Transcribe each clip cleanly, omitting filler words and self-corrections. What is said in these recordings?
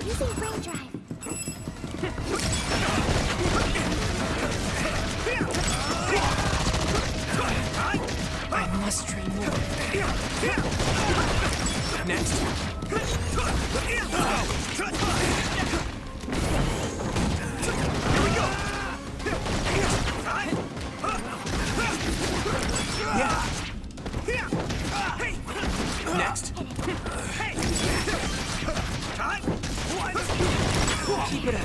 Using brain drive. I must train more. Next. Here we go. Yeah. Next. Keep it up.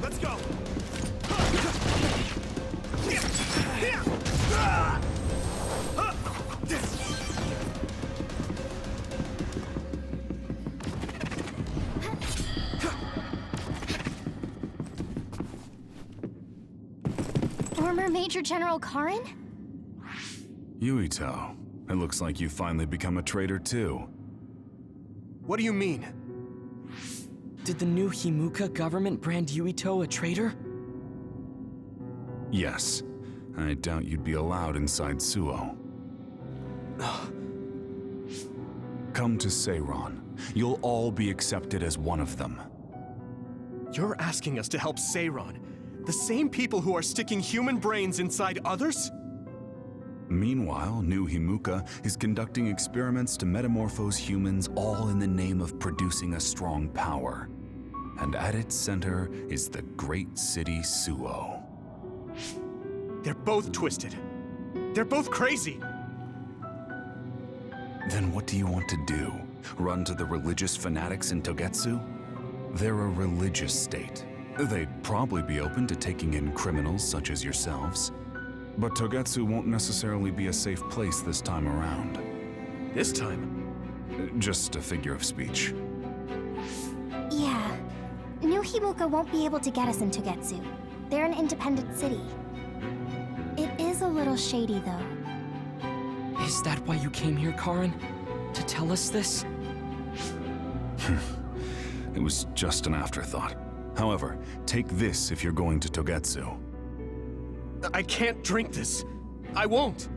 Let's go. Former Major General Karin? Yuito, it looks like you finally become a traitor too. What do you mean? Did the new Himuka government brand Yuito a traitor? Yes. I doubt you'd be allowed inside Suo. Come to Seiran. You'll all be accepted as one of them. You're asking us to help Seiran, the same people who are sticking human brains inside others? Meanwhile, New Himuka is conducting experiments to metamorphose humans, all in the name of producing a strong power. And at its center is the great city Suo. They're both twisted. They're both crazy. Then what do you want to do? Run to the religious fanatics in Togetsu? They're a religious state. They'd probably be open to taking in criminals such as yourselves. But Togetsu won't necessarily be a safe place this time around. This time? Just a figure of speech. Yeah. New Himuka won't be able to get us in Togetsu. They're an independent city. It is a little shady, though. Is that why you came here, Karin? To tell us this? It was just an afterthought. However, take this if you're going to Togetsu. I can't drink this. I won't.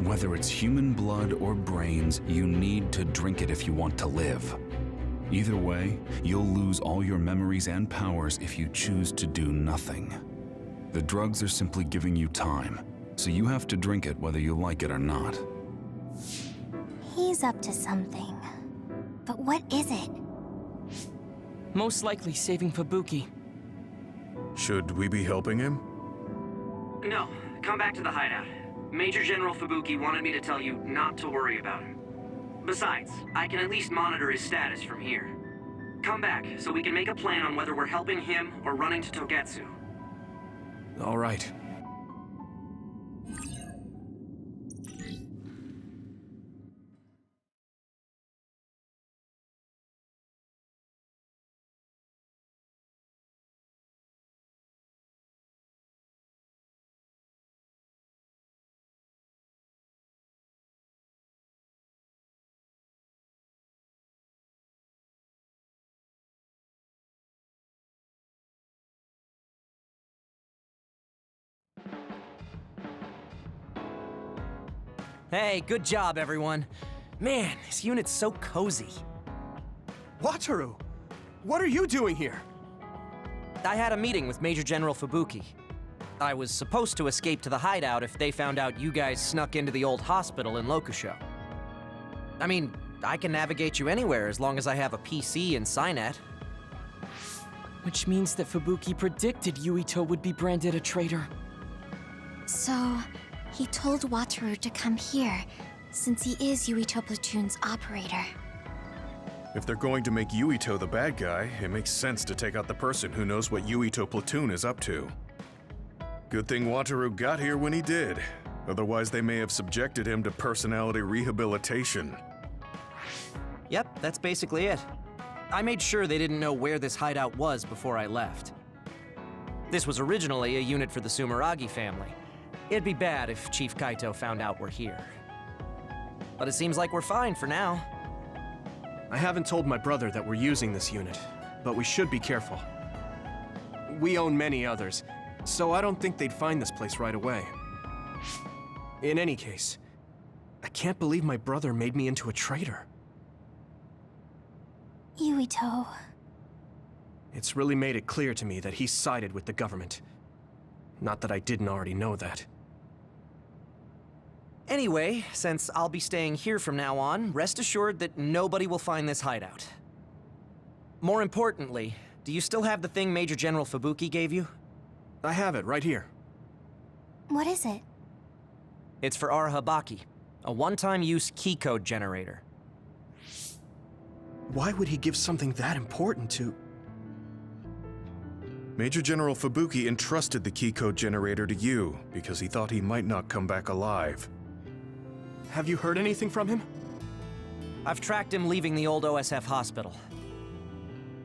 Whether it's human blood or brains, you need to drink it if you want to live. Either way, you'll lose all your memories and powers if you choose to do nothing. The drugs are simply giving you time, so you have to drink it whether you like it or not. He's up to something. But what is it? Most likely saving Fubuki. Should we be helping him? No, come back to the hideout. Major General Fubuki wanted me to tell you not to worry about him. Besides, I can at least monitor his status from here. Come back, so we can make a plan on whether we're helping him or running to Togetsu. All right. Hey, good job, everyone. Man, this unit's so cozy. Wataru, what are you doing here? I had a meeting with Major General Fubuki. I was supposed to escape to the hideout if they found out you guys snuck into the old hospital in Lokusho. I mean, I can navigate you anywhere as long as I have a PC and Cynet. Which means that Fubuki predicted Yuito would be branded a traitor. So, he told Wataru to come here, since he is Yuito Platoon's operator. If they're going to make Yuito the bad guy, it makes sense to take out the person who knows what Yuito Platoon is up to. Good thing Wataru got here when he did. Otherwise, they may have subjected him to personality rehabilitation. Yep, that's basically it. I made sure they didn't know where this hideout was before I left. This was originally a unit for the Sumeragi family. It'd be bad if Chief Kaito found out we're here. But it seems like we're fine for now. I haven't told my brother that we're using this unit, but we should be careful. We own many others, so I don't think they'd find this place right away. In any case, I can't believe my brother made me into a traitor. Yuito. It's really made it clear to me that he sided with the government. Not that I didn't already know that. Anyway, since I'll be staying here from now on, rest assured that nobody will find this hideout. More importantly, do you still have the thing Major General Fubuki gave you? I have it right here. What is it? It's for Arahabaki, a one-time use key code generator. Why would he give something that important to... Major General Fubuki entrusted the key code generator to you because he thought he might not come back alive. Have you heard anything from him? I've tracked him leaving the old OSF hospital.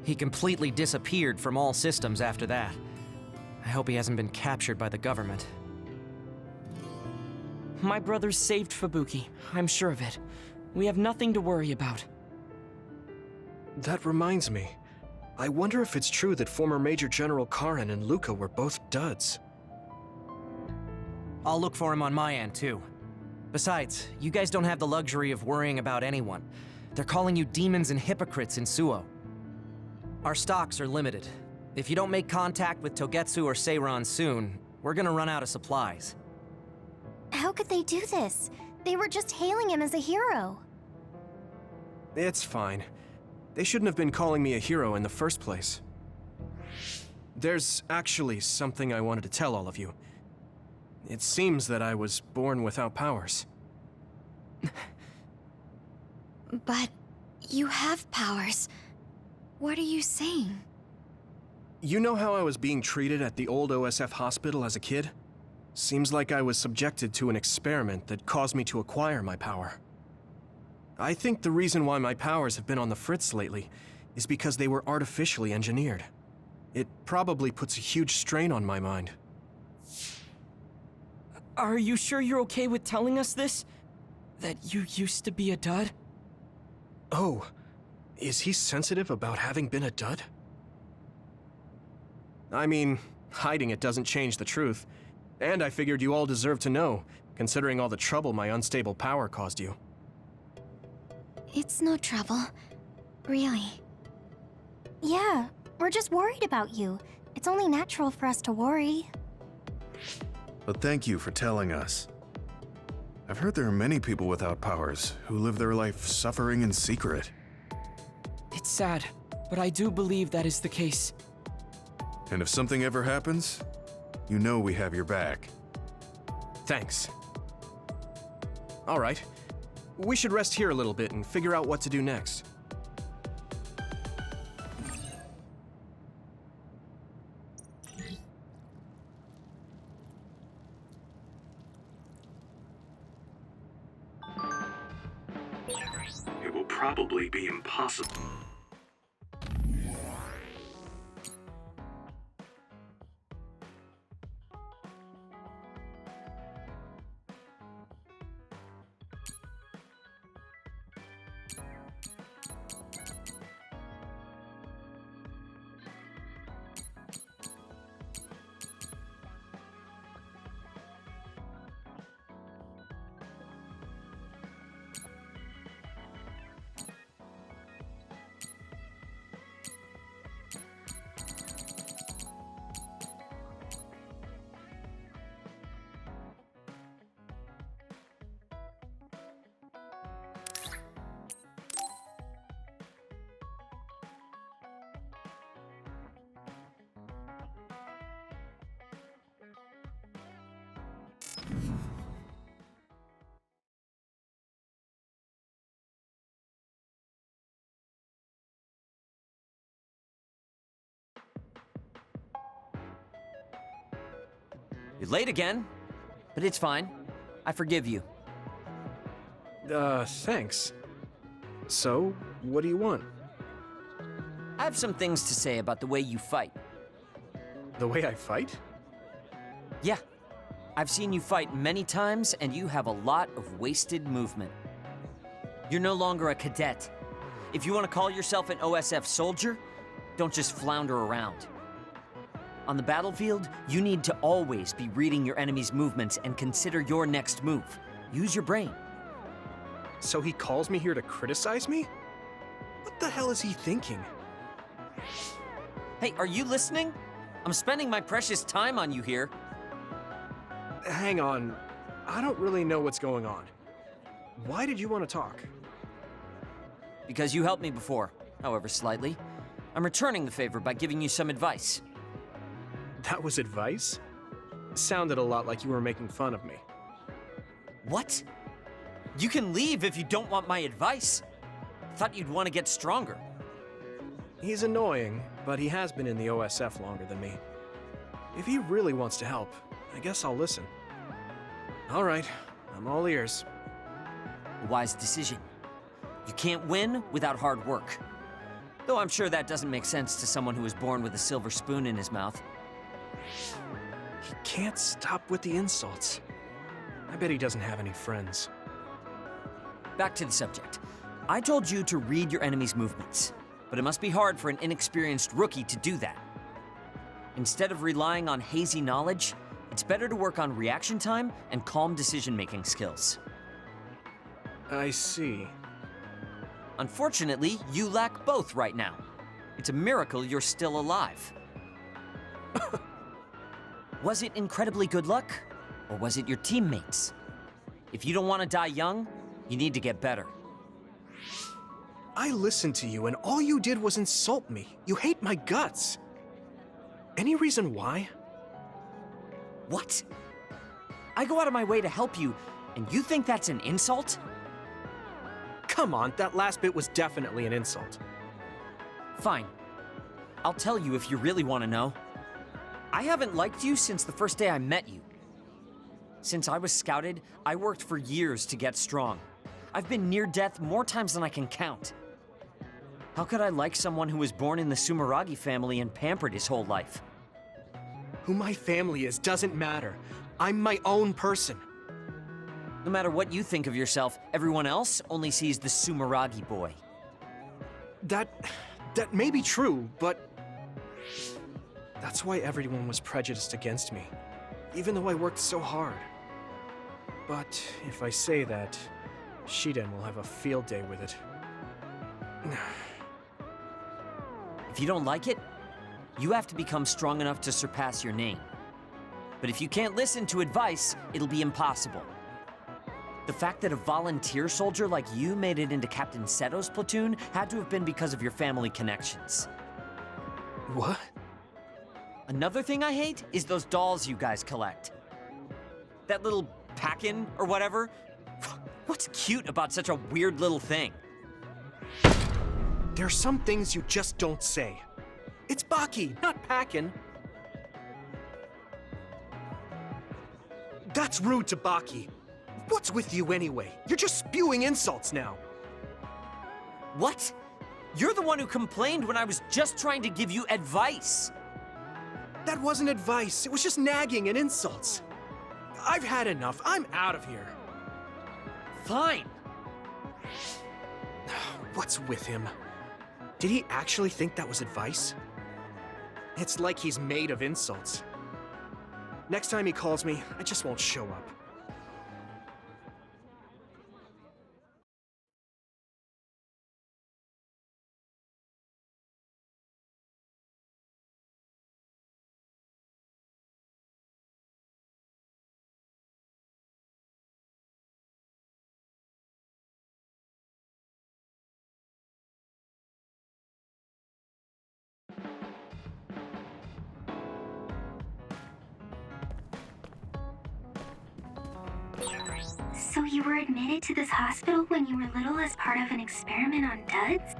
He completely disappeared from all systems after that. I hope he hasn't been captured by the government. My brother saved Fubuki. I'm sure of it. We have nothing to worry about. That reminds me. I wonder if it's true that former Major General Karen and Luca were both duds. I'll look for him on my end, too. Besides, you guys don't have the luxury of worrying about anyone. They're calling you demons and hypocrites in Suo. Our stocks are limited. If you don't make contact with Togetsu or Seiran soon, we're gonna run out of supplies. How could they do this? They were just hailing him as a hero. It's fine. They shouldn't have been calling me a hero in the first place. There's actually something I wanted to tell all of you. It seems that I was born without powers. But you have powers. What are you saying? You know how I was being treated at the old OSF hospital as a kid? Seems like I was subjected to an experiment that caused me to acquire my power. I think the reason why my powers have been on the fritz lately is because they were artificially engineered. It probably puts a huge strain on my mind. Are you sure you're okay with telling us this? That you used to be a dud? Oh, is he sensitive about having been a dud? I mean, hiding it doesn't change the truth. And I figured you all deserve to know, considering all the trouble my unstable power caused you. It's no trouble. Really. Yeah, we're just worried about you. It's only natural for us to worry. But thank you for telling us. I've heard there are many people without powers who live their life suffering in secret. It's sad, but I do believe that is the case. And if something ever happens, you know we have your back. Thanks. All right. We should rest here a little bit and figure out what to do next. It will probably be impossible. You're late again, but it's fine. I forgive you. Thanks. So, what do you want? I have some things to say about the way you fight. The way I fight? Yeah. I've seen you fight many times, and you have a lot of wasted movement. You're no longer a cadet. if you want to call yourself an OSF soldier, don't just flounder around. On the battlefield, you need to always be reading your enemy's movements and consider your next move. Use your brain. So he calls me here to criticize me? What the hell is he thinking? Hey, are you listening? I'm spending my precious time on you here. Hang on. I don't really know what's going on. Why did you want to talk? Because you helped me before, however slightly. I'm returning the favor by giving you some advice. That was advice? Sounded a lot like you were making fun of me. What? You can leave if you don't want my advice. Thought you'd want to get stronger. He's annoying, but he has been in the OSF longer than me. If he really wants to help, I guess I'll listen. All right, I'm all ears. A wise decision. You can't win without hard work. Though I'm sure that doesn't make sense to someone who was born with a silver spoon in his mouth. He can't stop with the insults. I bet he doesn't have any friends. Back to the subject. I told you to read your enemy's movements, but it must be hard for an inexperienced rookie to do that. Instead of relying on hazy knowledge, it's better to work on reaction time and calm decision-making skills. I see. Unfortunately, you lack both right now. It's a miracle you're still alive. Was it incredibly good luck, or was it your teammates? If you don't want to die young, you need to get better. I listened to you and all you did was insult me. You hate my guts. Any reason why? What? I go out of my way to help you, and you think that's an insult? Come on, that last bit was definitely an insult. Fine. I'll tell you if you really want to know. I haven't liked you since the first day I met you. Since I was scouted, I worked for years to get strong. I've been near death more times than I can count. How could I like someone who was born in the Sumeragi family and pampered his whole life? Who my family is doesn't matter. I'm my own person. No matter what you think of yourself, everyone else only sees the Sumeragi boy. That may be true, but that's why everyone was prejudiced against me, even though I worked so hard. But if I say that, Shiden will have a field day with it. If you don't like it, you have to become strong enough to surpass your name. But if you can't listen to advice, it'll be impossible. The fact that a volunteer soldier like you made it into Captain Seto's platoon had to have been because of your family connections. What? Another thing I hate is those dolls you guys collect. That little pack-in or whatever. What's cute about such a weird little thing? There are some things you just don't say. It's Baki, not Packin. That's rude to Baki. What's with you anyway? You're just spewing insults now. What? You're the one who complained when I was just trying to give you advice. That wasn't advice. It was just nagging and insults. I've had enough. I'm out of here. Fine. What's with him? Did he actually think that was advice? It's like he's made of insults. Next time he calls me, I just won't show up. So you were admitted to this hospital when you were little as part of an experiment on duds?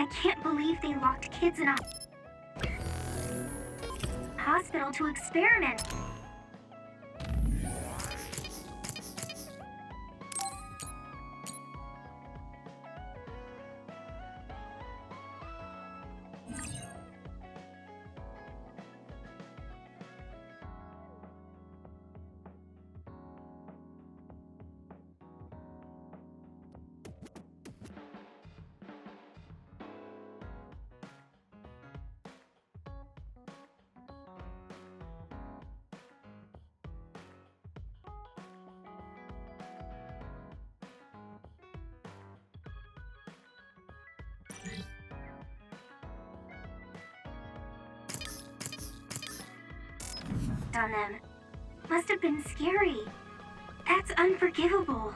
I can't believe they locked kids in a hospital to experiment. On them. Must have been scary. That's unforgivable.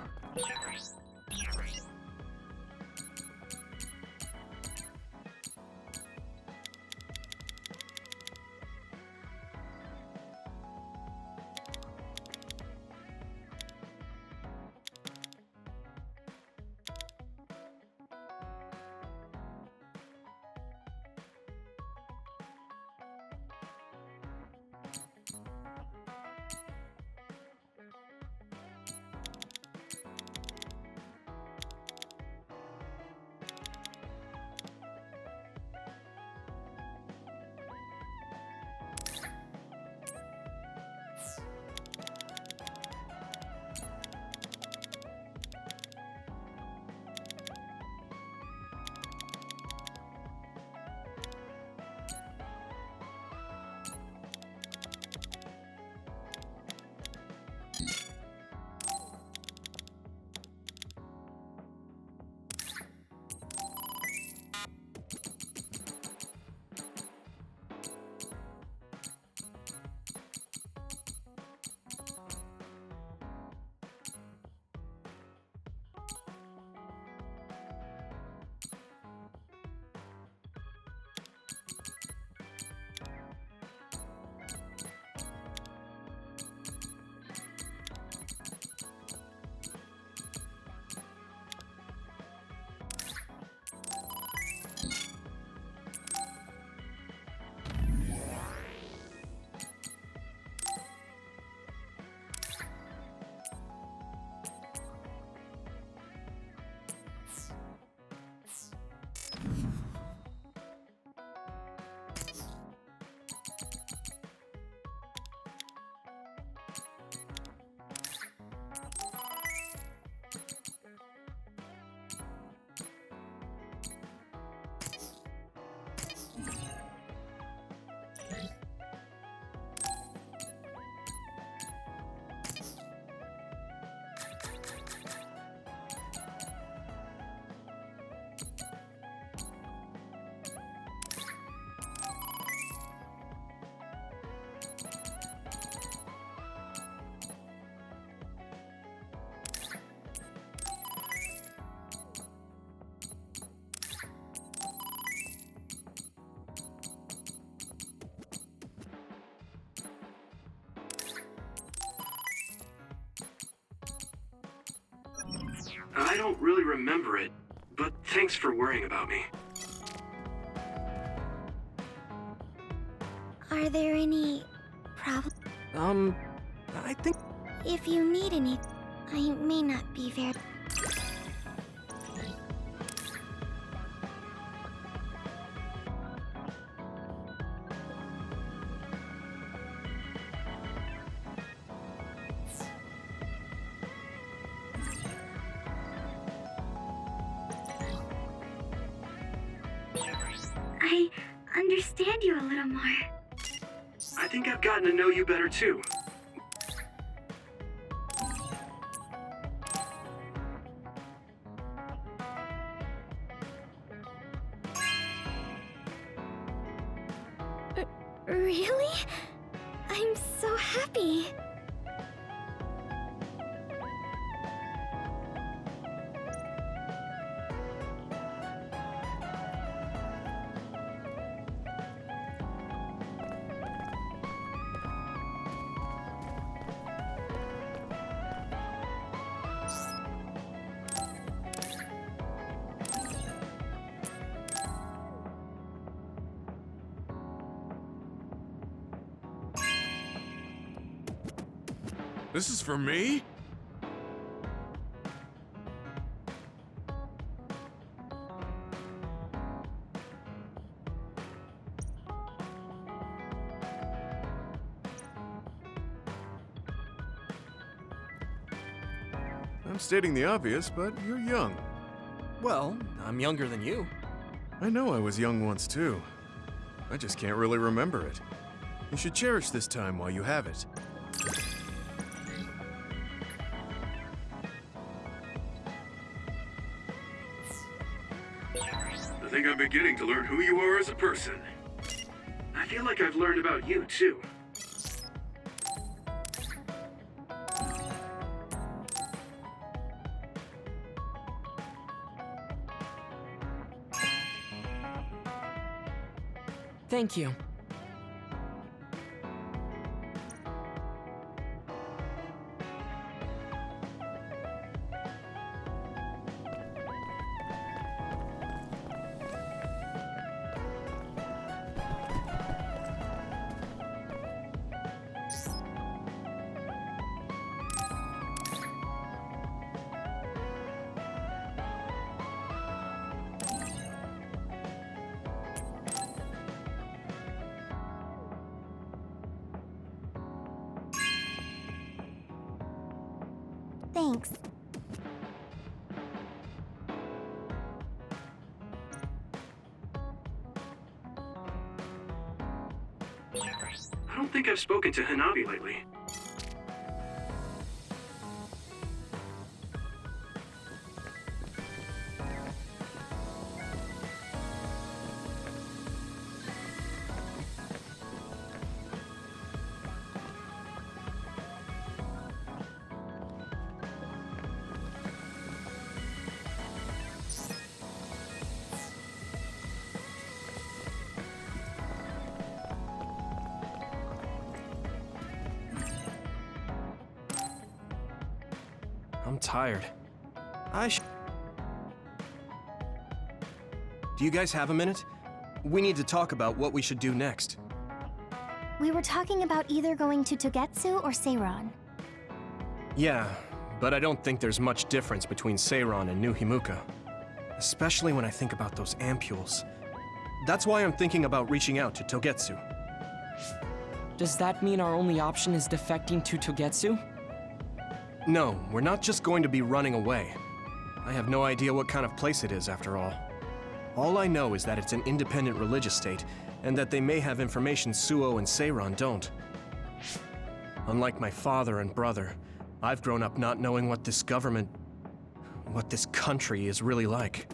I don't really remember it, but thanks for worrying about me. Are there any problems? I think... If you need any, I may not be very... I understand you a little more. I think I've gotten to know you better too. Really? I'm so happy. This is for me? I'm stating the obvious, but you're young. Well, I'm younger than you. I know I was young once too. I just can't really remember it. You should cherish this time while you have it. I think I'm beginning to learn who you are as a person. I feel like I've learned about you, too. Thank you. Thanks. I don't think I've spoken to Hanabi lately. I'm tired. Do you guys have a minute? We need to talk about what we should do next. We were talking about either going to Togetsu or Seiran. Yeah, but I don't think there's much difference between Seiran and New Himuka. Especially when I think about those ampules. That's why I'm thinking about reaching out to Togetsu. Does that mean our only option is defecting to Togetsu? No, we're not just going to be running away. I have no idea what kind of place it is, after all. All I know is that it's an independent religious state, and that they may have information Suo and Seiran don't. Unlike my father and brother, I've grown up not knowing what this government, what this country is really like.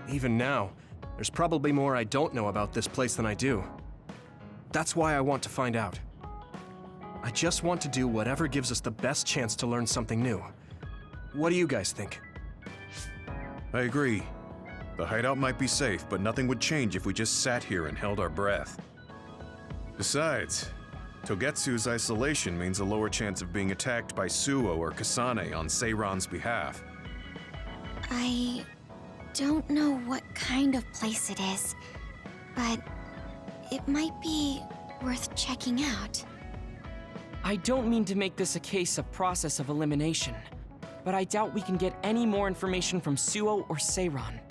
Even now, there's probably more I don't know about this place than I do. That's why I want to find out. I just want to do whatever gives us the best chance to learn something new. What do you guys think? I agree. The hideout might be safe, but nothing would change if we just sat here and held our breath. Besides, Togetsu's isolation means a lower chance of being attacked by Suo or Kasane on Seiran's behalf. I don't know what kind of place it is, but it might be worth checking out. I don't mean to make this a case of process of elimination, but I doubt we can get any more information from Suo or Seiran.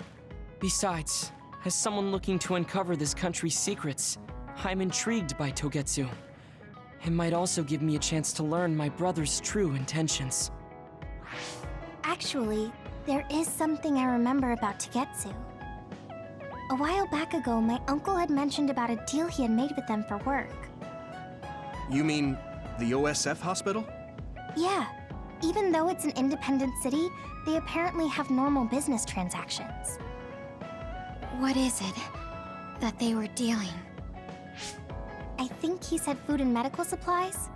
Besides, as someone looking to uncover this country's secrets, I'm intrigued by Togetsu. It might also give me a chance to learn my brother's true intentions. Actually, there is something I remember about Togetsu. A while back ago, my uncle had mentioned about a deal he had made with them for work. You mean the OSF hospital? Yeah. Even though it's an independent city, they apparently have normal business transactions. What is it that they were dealing? I think he said food and medical supplies,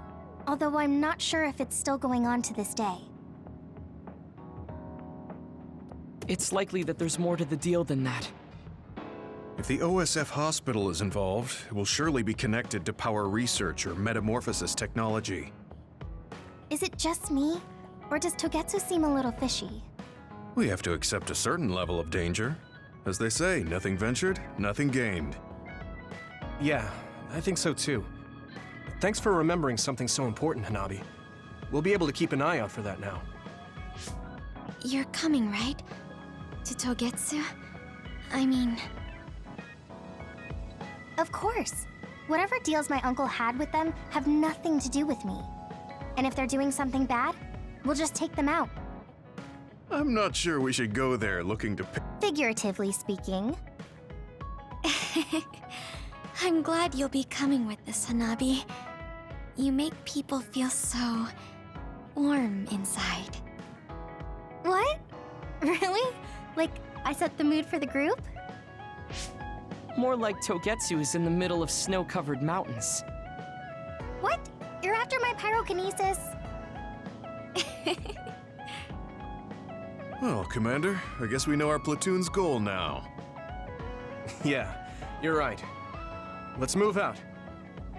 although I'm not sure if it's still going on to this day. It's likely that there's more to the deal than that. If the OSF hospital is involved, it will surely be connected to power research or metamorphosis technology. Is it just me, or does Togetsu seem a little fishy? We have to accept a certain level of danger. As they say, nothing ventured, nothing gained. Yeah, I think so too. Thanks for remembering something so important, Hanabi. We'll be able to keep an eye out for that now. You're coming, right? To Togetsu? I mean... Of course. Whatever deals my uncle had with them have nothing to do with me. And if they're doing something bad, we'll just take them out. I'm not sure we should go there looking to Figuratively speaking. I'm glad you'll be coming with us, Hanabi. You make people feel so... warm inside. What? Really? Like, I set the mood for the group? More like Togetsu is in the middle of snow-covered mountains. What? You're after my pyrokinesis? Well, Commander, I guess we know our platoon's goal now. Yeah, you're right. Let's move out.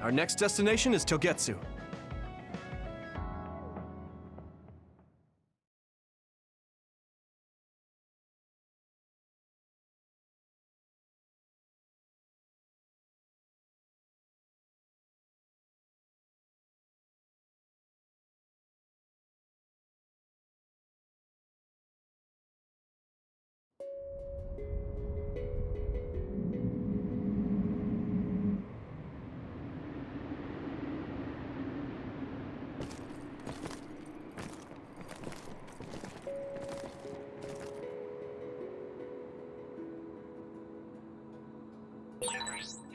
Our next destination is Togetsu.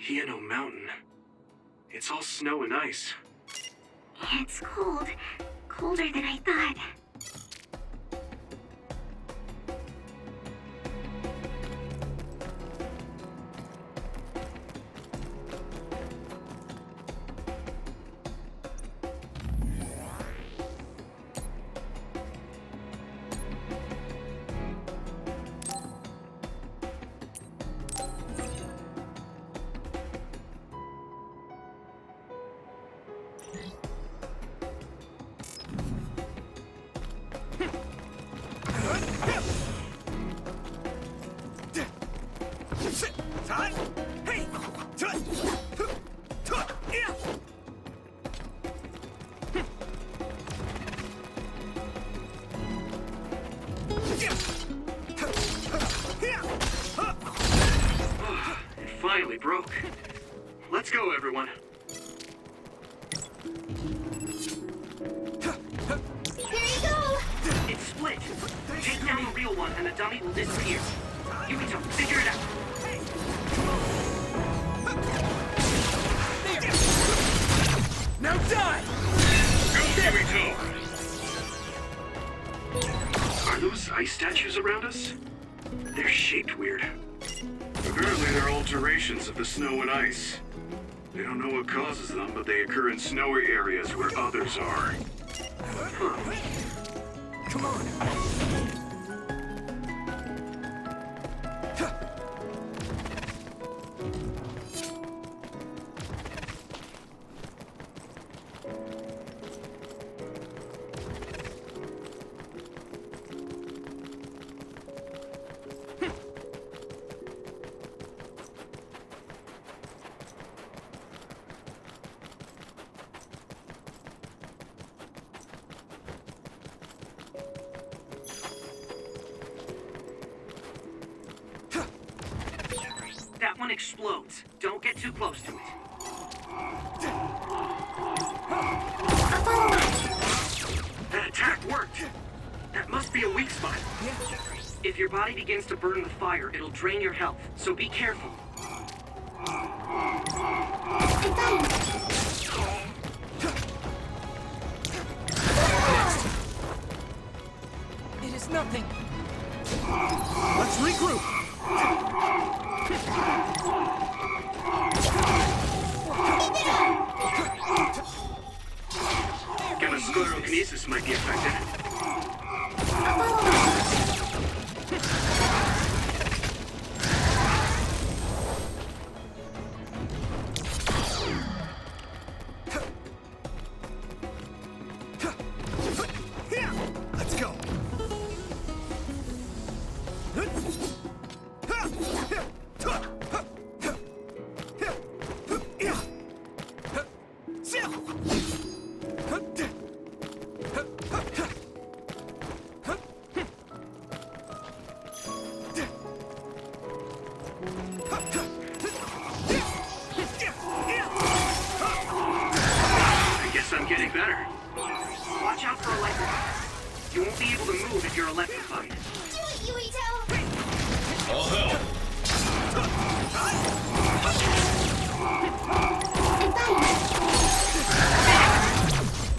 Hieno Mountain. It's all snow and ice. It's cold. Colder than I thought. It finally broke. Let's go, everyone. Here you go! It's split. Take down the real one and the dummy will disappear. Yukito, figure it out. Now die! Go, Yukito! Are those ice statues around us? They're shaped weird. Apparently they're alterations of the snow and ice. They don't know what causes them, but they occur in snowy areas where others are. Huh. Come on! That one explodes. Don't get too close to it. That attack worked. That must be a weak spot. If your body begins to burn with fire, it'll drain your health, so be careful. It is nothing. Let's regroup! Gamma sclerokinesis might be affected. Let's go! out for electric. You won't be able to move if you're electrified. Do it, Yuito! I'll help.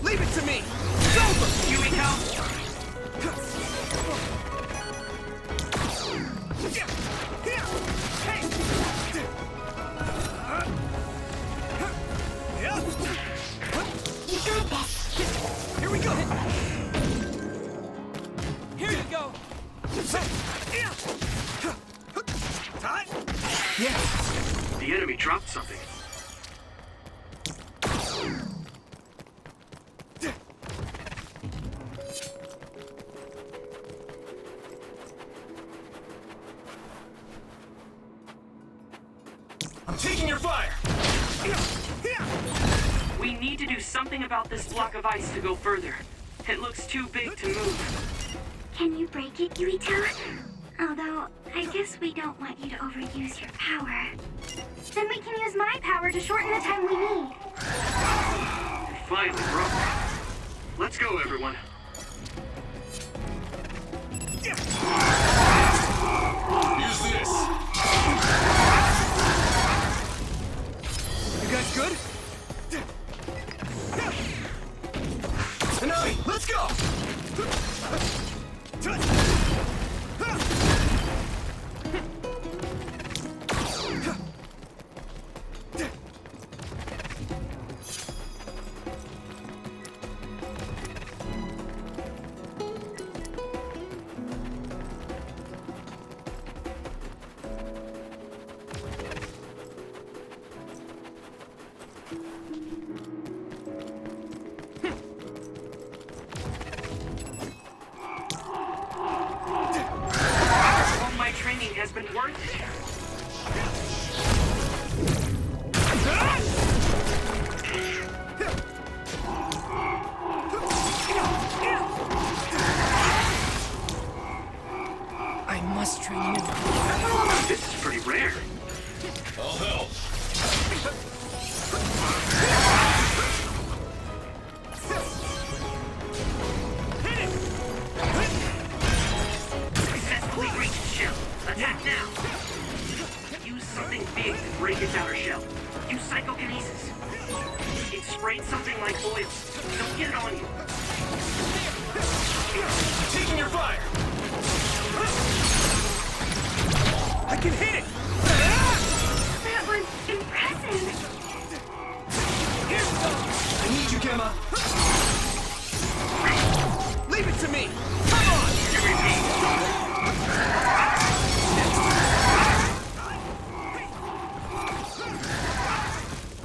Leave it to me! Yuito! You got this! Here we go! Here you go! Yeah! The enemy dropped something. I'm taking your fire! We need to do something about this block of ice to go further. It looks too big to move. Can you break it, Yuito? Although, I guess we don't want you to overuse your power. Then we can use my power to shorten the time we need. Finally broke. Let's go, everyone. Use this. You guys good? Tsunami, let's go! All my training has been worth it. I must train more. This is pretty rare. I'll help. Successfully reached shell. Attack now. Use something big to break its outer shell. Use psychokinesis. It sprayed something like oil. Don't get it on you. Taking your fire. I can hit it! That was impressive! I need you, Gemma! Leave it to me! Come on!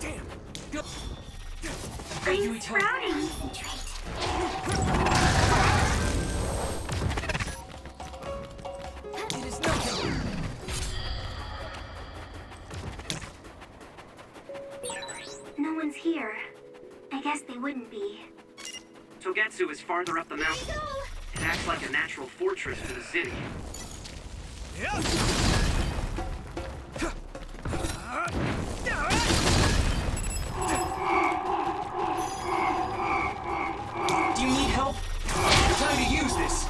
Damn! Go. I'm sprouting! It is nothing. No one's here. I guess they wouldn't be. Togetsu is farther up the mountain. It acts like a natural fortress for the city. Do you need help? Time to use this!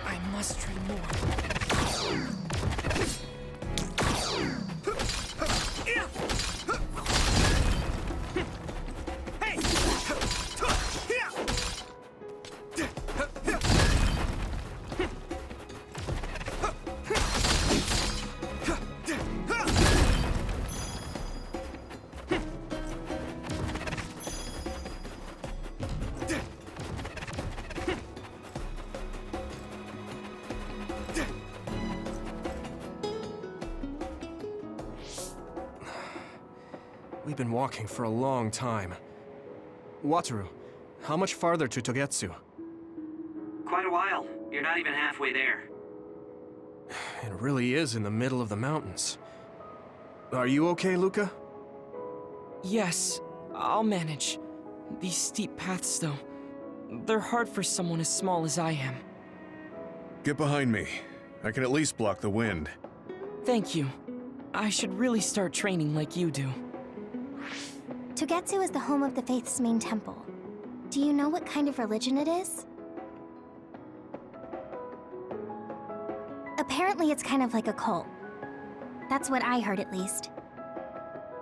I must train more. We've been walking for a long time. Wataru, how much farther to Togetsu? Quite a while. You're not even halfway there. It really is in the middle of the mountains. Are you okay, Luca? Yes, I'll manage. These steep paths, though, they're hard for someone as small as I am. Get behind me. I can at least block the wind. Thank you. I should really start training like you do. Togetsu is the home of the Faith's main temple. Do you know what kind of religion it is? Apparently it's kind of like a cult. That's what I heard, at least.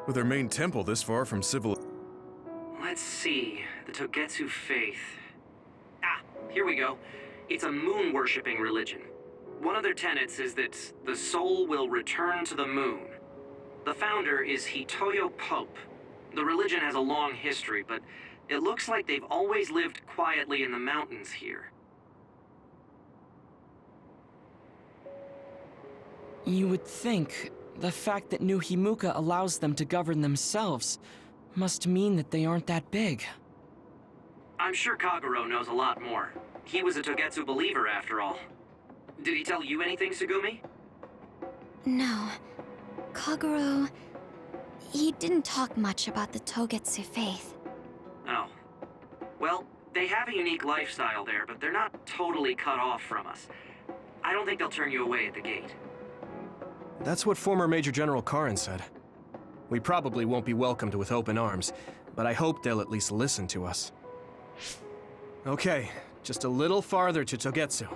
With their main temple this far from civil... Let's see. The Togetsu faith. Ah, here we go. It's a moon-worshipping religion. One of their tenets is that the soul will return to the moon. The founder is Hitoyo Pope. The religion has a long history, but it looks like they've always lived quietly in the mountains here. You would think the fact that New Himuka allows them to govern themselves must mean that they aren't that big. I'm sure Kagero knows a lot more. He was a Togetsu believer, after all. Did he tell you anything, Sugumi? No. Kagero... he didn't talk much about the Togetsu faith. Oh. Well, they have a unique lifestyle there, but they're not totally cut off from us. I don't think they'll turn you away at the gate. That's what former Major General Karin said. We probably won't be welcomed with open arms, but I hope they'll at least listen to us. Okay, just a little farther to Togetsu.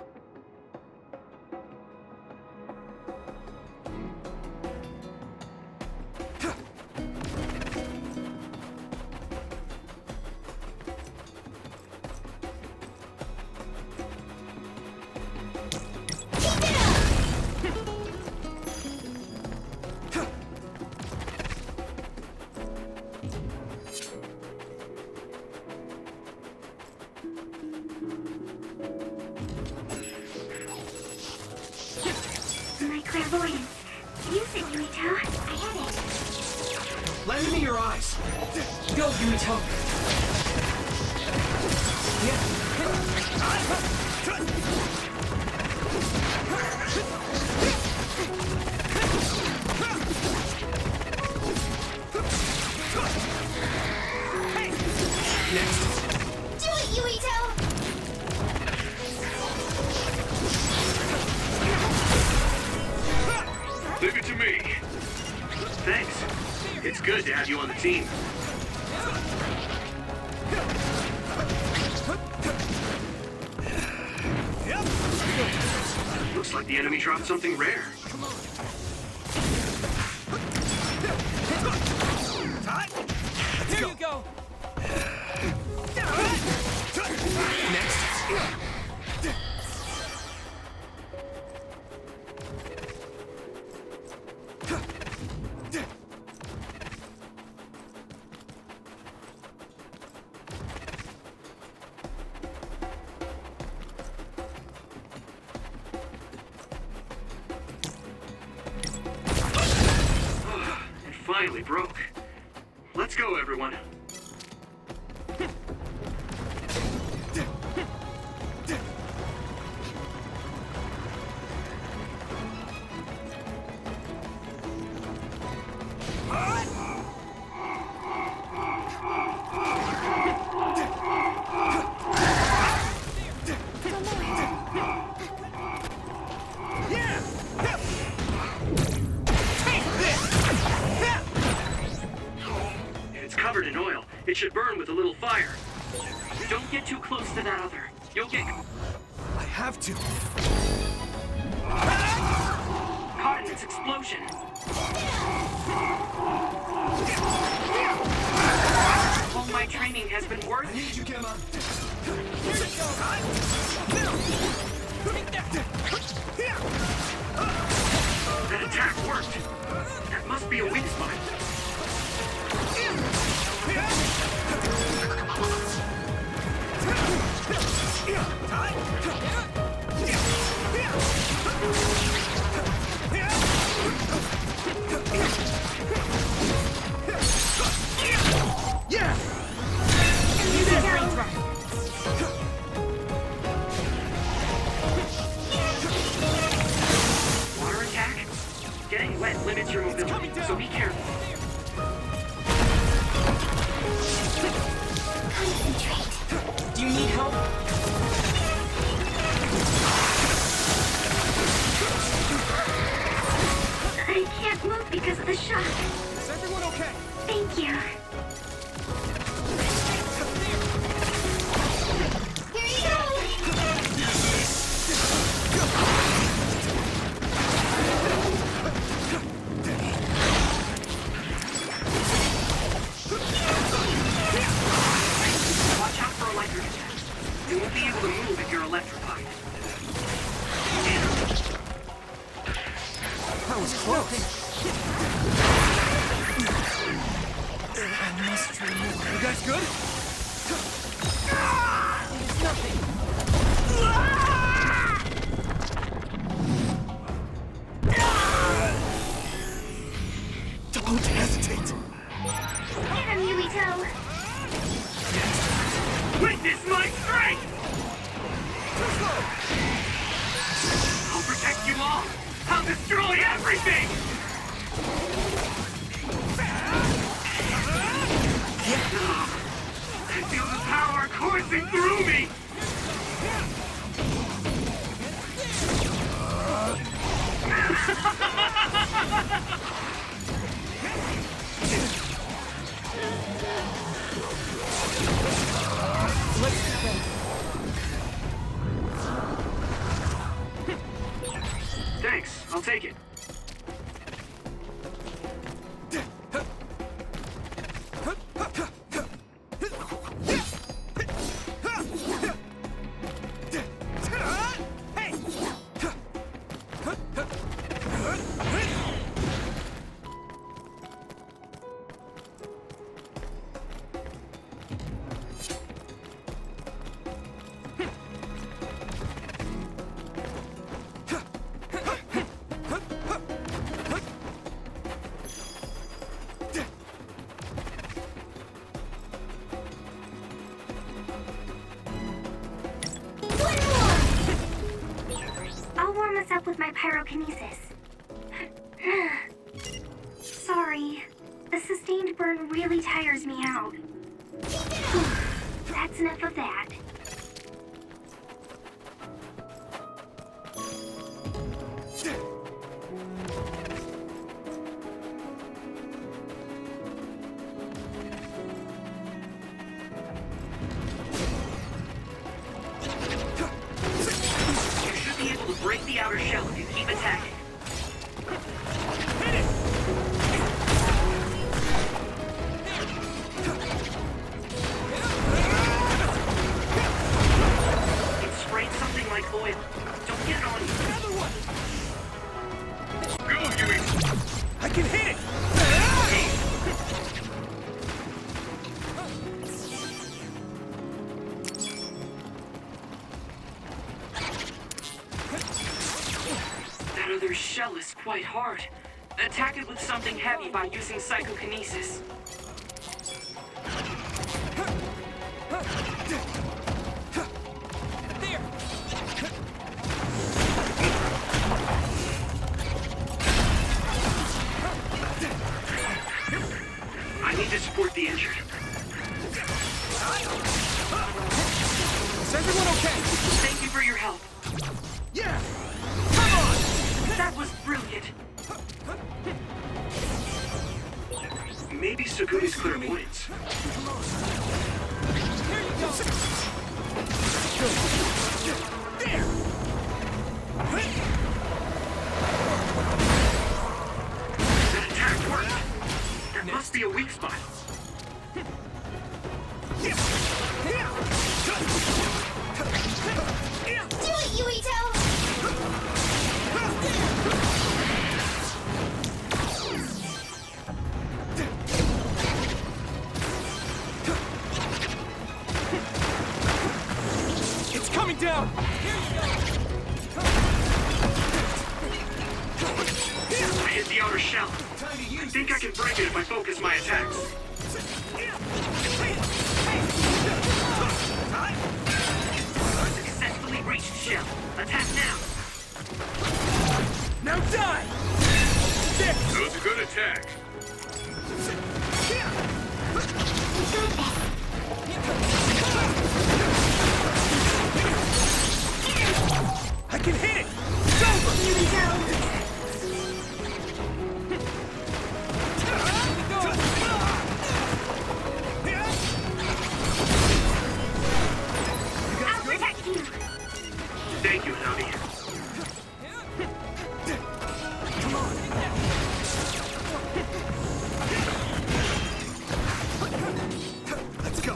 My clairvoyance. Use it, Yuito. I have it. Lend me your eyes. Go, Yuito. Do it, Yuito! Leave it to me. Thanks. It's good to have you on the team. Looks like the enemy dropped something rare. Here you go. It finally broke. Let's go, everyone. It's covered in oil. It should burn with a little fire. Don't get too close to that other. You'll get I have to. caught in its explosion. All my training has been worth it. Need you, Gemma. That attack worked. That must be a weak spot. Water attack? Getting wet limits your mobility, so be careful. Concentrate. Do you need help? I can't move because of the shock. Is everyone okay? Thank you. was close. I must remember. You guys good? There's nothing. Don't hesitate. Get him, Yuito! Witness my strength! I'll protect you all! I'll destroy everything! I feel the power coursing through me! Thanks, I'll take it. I'll warm us up with my pyrokinesis. Sorry. The sustained burn really tires me out. That's enough of that. You should be able to break the outer shell if you keep attacking. It sprayed something like oil. Don't get it on you. Another one! Go, Yui! I can hit it! That other shell is quite hard. Attack it with something heavy by using psychokinesis. I need to support the injured. Is everyone okay? Thank you for your help. Yeah! Come on! That was brilliant. Maybe Sugumi's clairvoyance. There! That attack worked! There must be a weak spot. Do it, Yuito! It's coming down! I hit the outer shell. I think I can break it if I focus my attacks. Successfully reached shell. Attack now. Now die! There! That was a good attack. I can hit it! It's over! I'll protect you! Thank you, Hanabi. Let's go!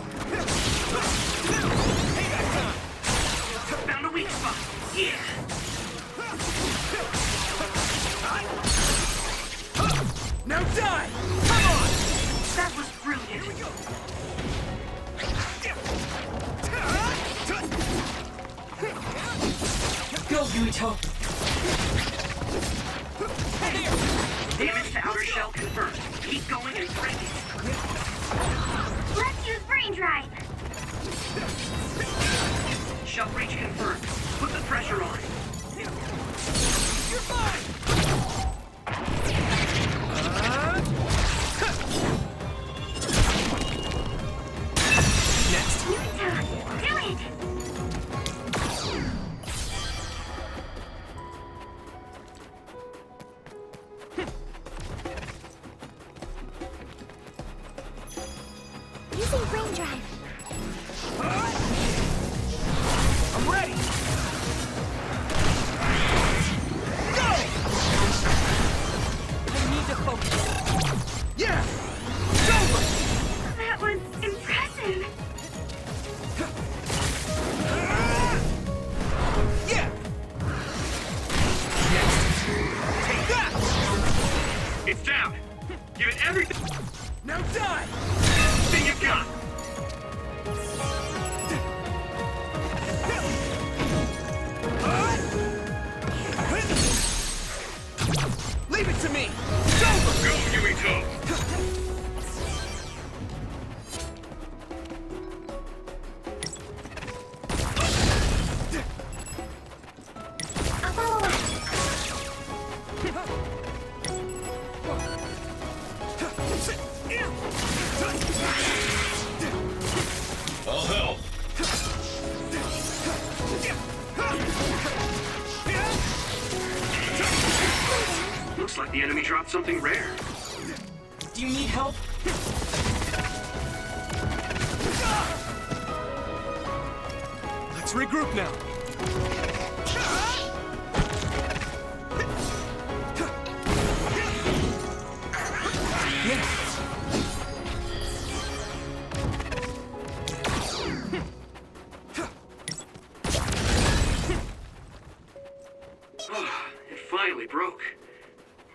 Found a weak spot. Yeah. Now die! Come on! That was brilliant. Go, Yuito! Damage to outer shell confirmed. Keep going and break it. Let's use brain drive. Shell breach confirmed. Put the pressure on. You're fine! Next. Yuito, do it! Using brain drive. I'm ready! Go! I need to focus. Yeah! It's over! That was impressive. Yeah! Next. Take that! It's down! Give it everything! Now die! Thing you've got! Leave it to me! It's over! Go, Yuito! I'll follow up. I'll help! Looks like the enemy dropped something rare. Do you need help? Let's regroup now. Yeah. It finally broke.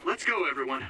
Let's go, everyone.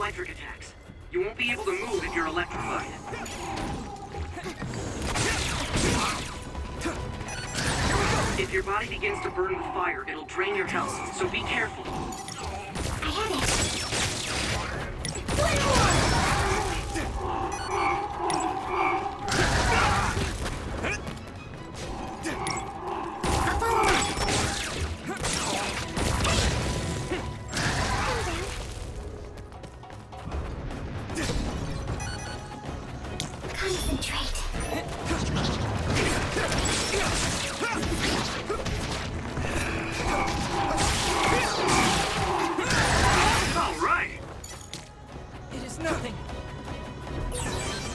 electric attacks. You won't be able to move if you're electrified. If your body begins to burn with fire, it'll drain your health, so be careful. I had it.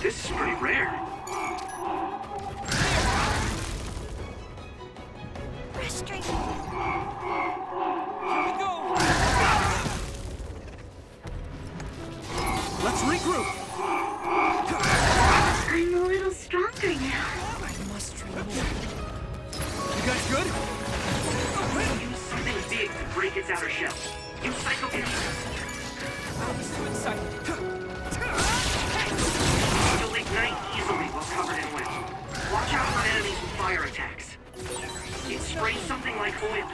This is pretty rare. Frustrating. Here we go! Let's regroup! I'm a little stronger now. I must train more. You guys good? Use something big to break its outer shell. Use psychokinesis. I was too excited. You'll ignite easily while covered in wet. Watch out for enemies with fire attacks. It sprays something like oil.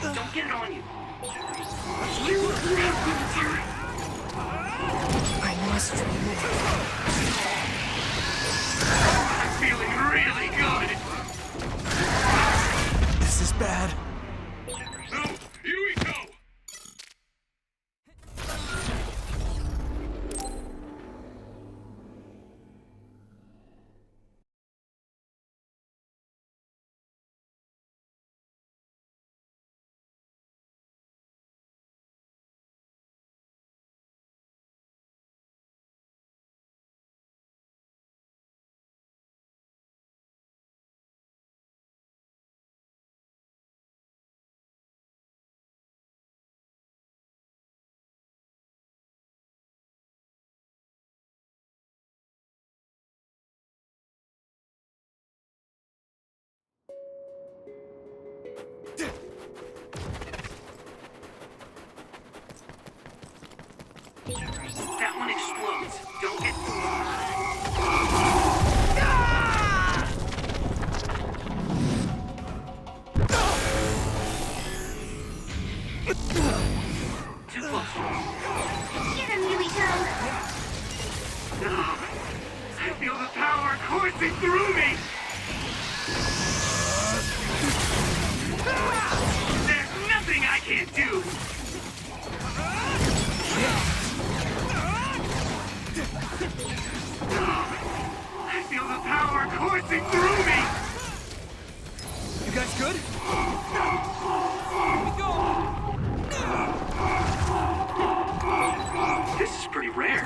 Don't get it on you. You have no time. I must train more. I'm feeling really good. This is bad. No, Yui, go! That one explodes. Don't get... Too close. Get him, Yuito! I feel the power coursing through me! There's nothing I can't do! I feel the power coursing through me! You guys good? This is pretty rare.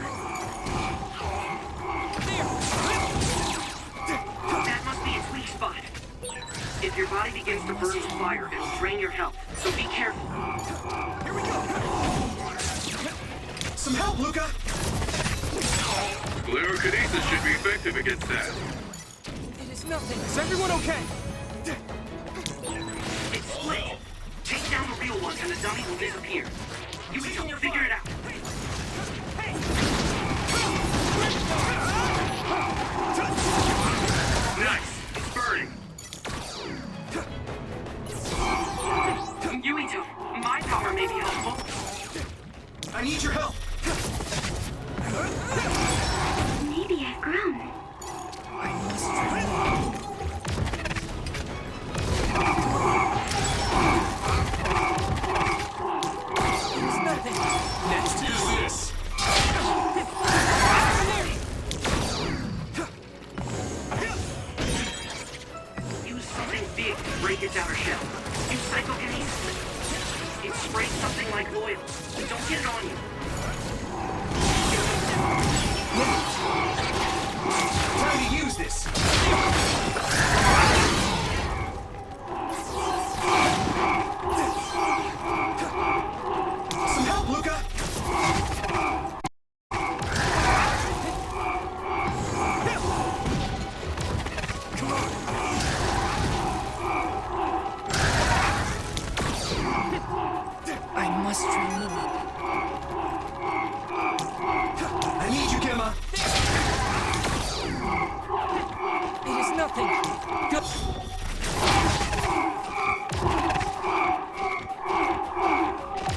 That must be its weak spot. If your body begins to burn with fire, it'll drain your health, so be careful. Here we go! Some help, Luca! Sclerokinesis should be effective against that. It is nothing. Is everyone okay? It's split. Take down the real one and the dummy will disappear. You can figure it out. Nice. It's burning. Yuito, my power may be helpful. I need your help! Maybe I've grown. It's nothing. Next is this. Use something big to break its outer shell. Use psychokinesis. It sprays something like oil. Don't get it on you. Time to use this! Some help, Luca! I must remove it. I need you, Gemma! It is nothing. Go.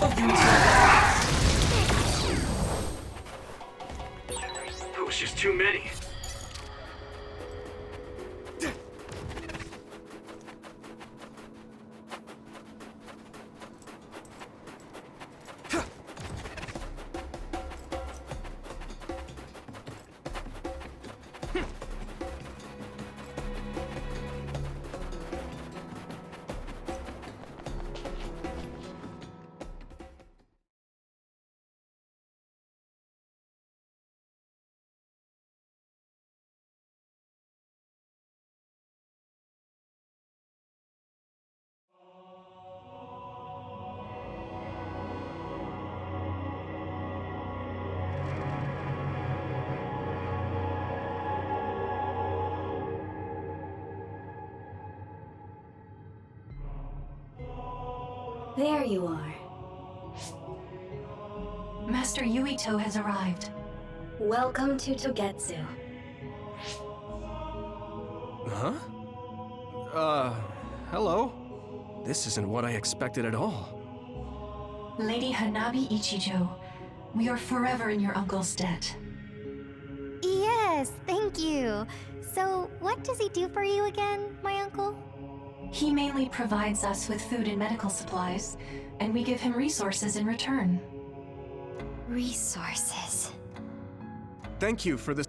Oh, That was just too many. There you are. Master Yuito has arrived. Welcome to Togetsu. Huh? Hello? This isn't what I expected at all. Lady Hanabi Ichijo, we are forever in your uncle's debt. Yes, thank you. So, what does he do for you again, my uncle? He mainly provides us with food and medical supplies, and we give him resources in return. Resources. Thank you for this.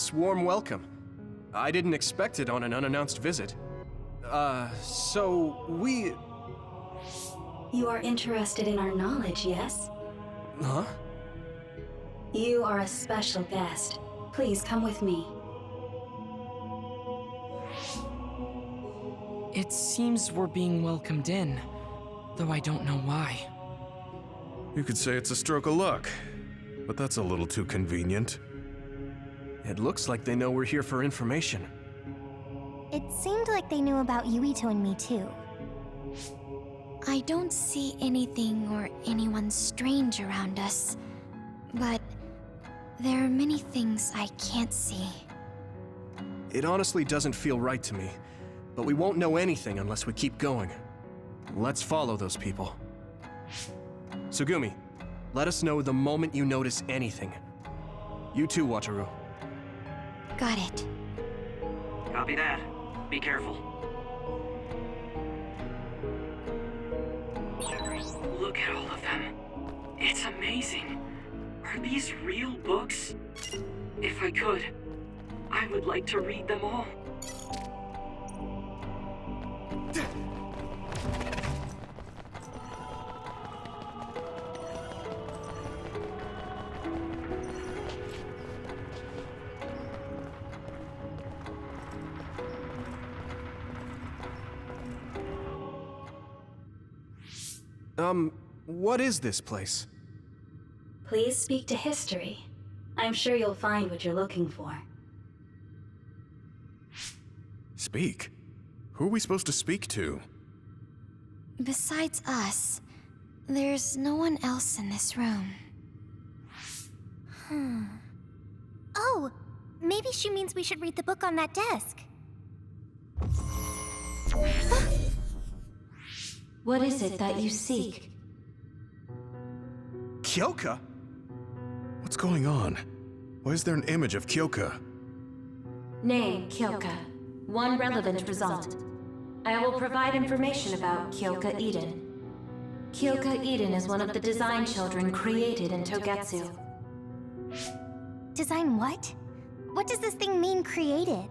this warm welcome. I didn't expect it on an unannounced visit. So we... You are interested in our knowledge, yes? Huh? You are a special guest. Please come with me. It seems we're being welcomed in, though I don't know why. You could say it's a stroke of luck, but that's a little too convenient. It looks like they know we're here for information. It seemed like they knew about Yuito and me too. I don't see anything or anyone strange around us, but there are many things I can't see. It honestly doesn't feel right to me, but we won't know anything unless we keep going. Let's follow those people. Tsugumi, let us know the moment you notice anything. You too, Wataru. Got it. Copy that. Be careful. Look at all of them. It's amazing. Are these real books? If I could, I would like to read them all. What is this place? Please speak to history. I'm sure you'll find what you're looking for. Speak? Who are we supposed to speak to? Besides us, there's no one else in this room. Oh, maybe she means we should read the book on that desk. What is it that you seek? Kyoka? What's going on? Why is there an image of Kyoka? Name, Kyoka. One relevant result. I will provide information about Kyoka Eden. Kyoka Eden is one of the design children created in Togetsu. Design what? What does this thing mean, created?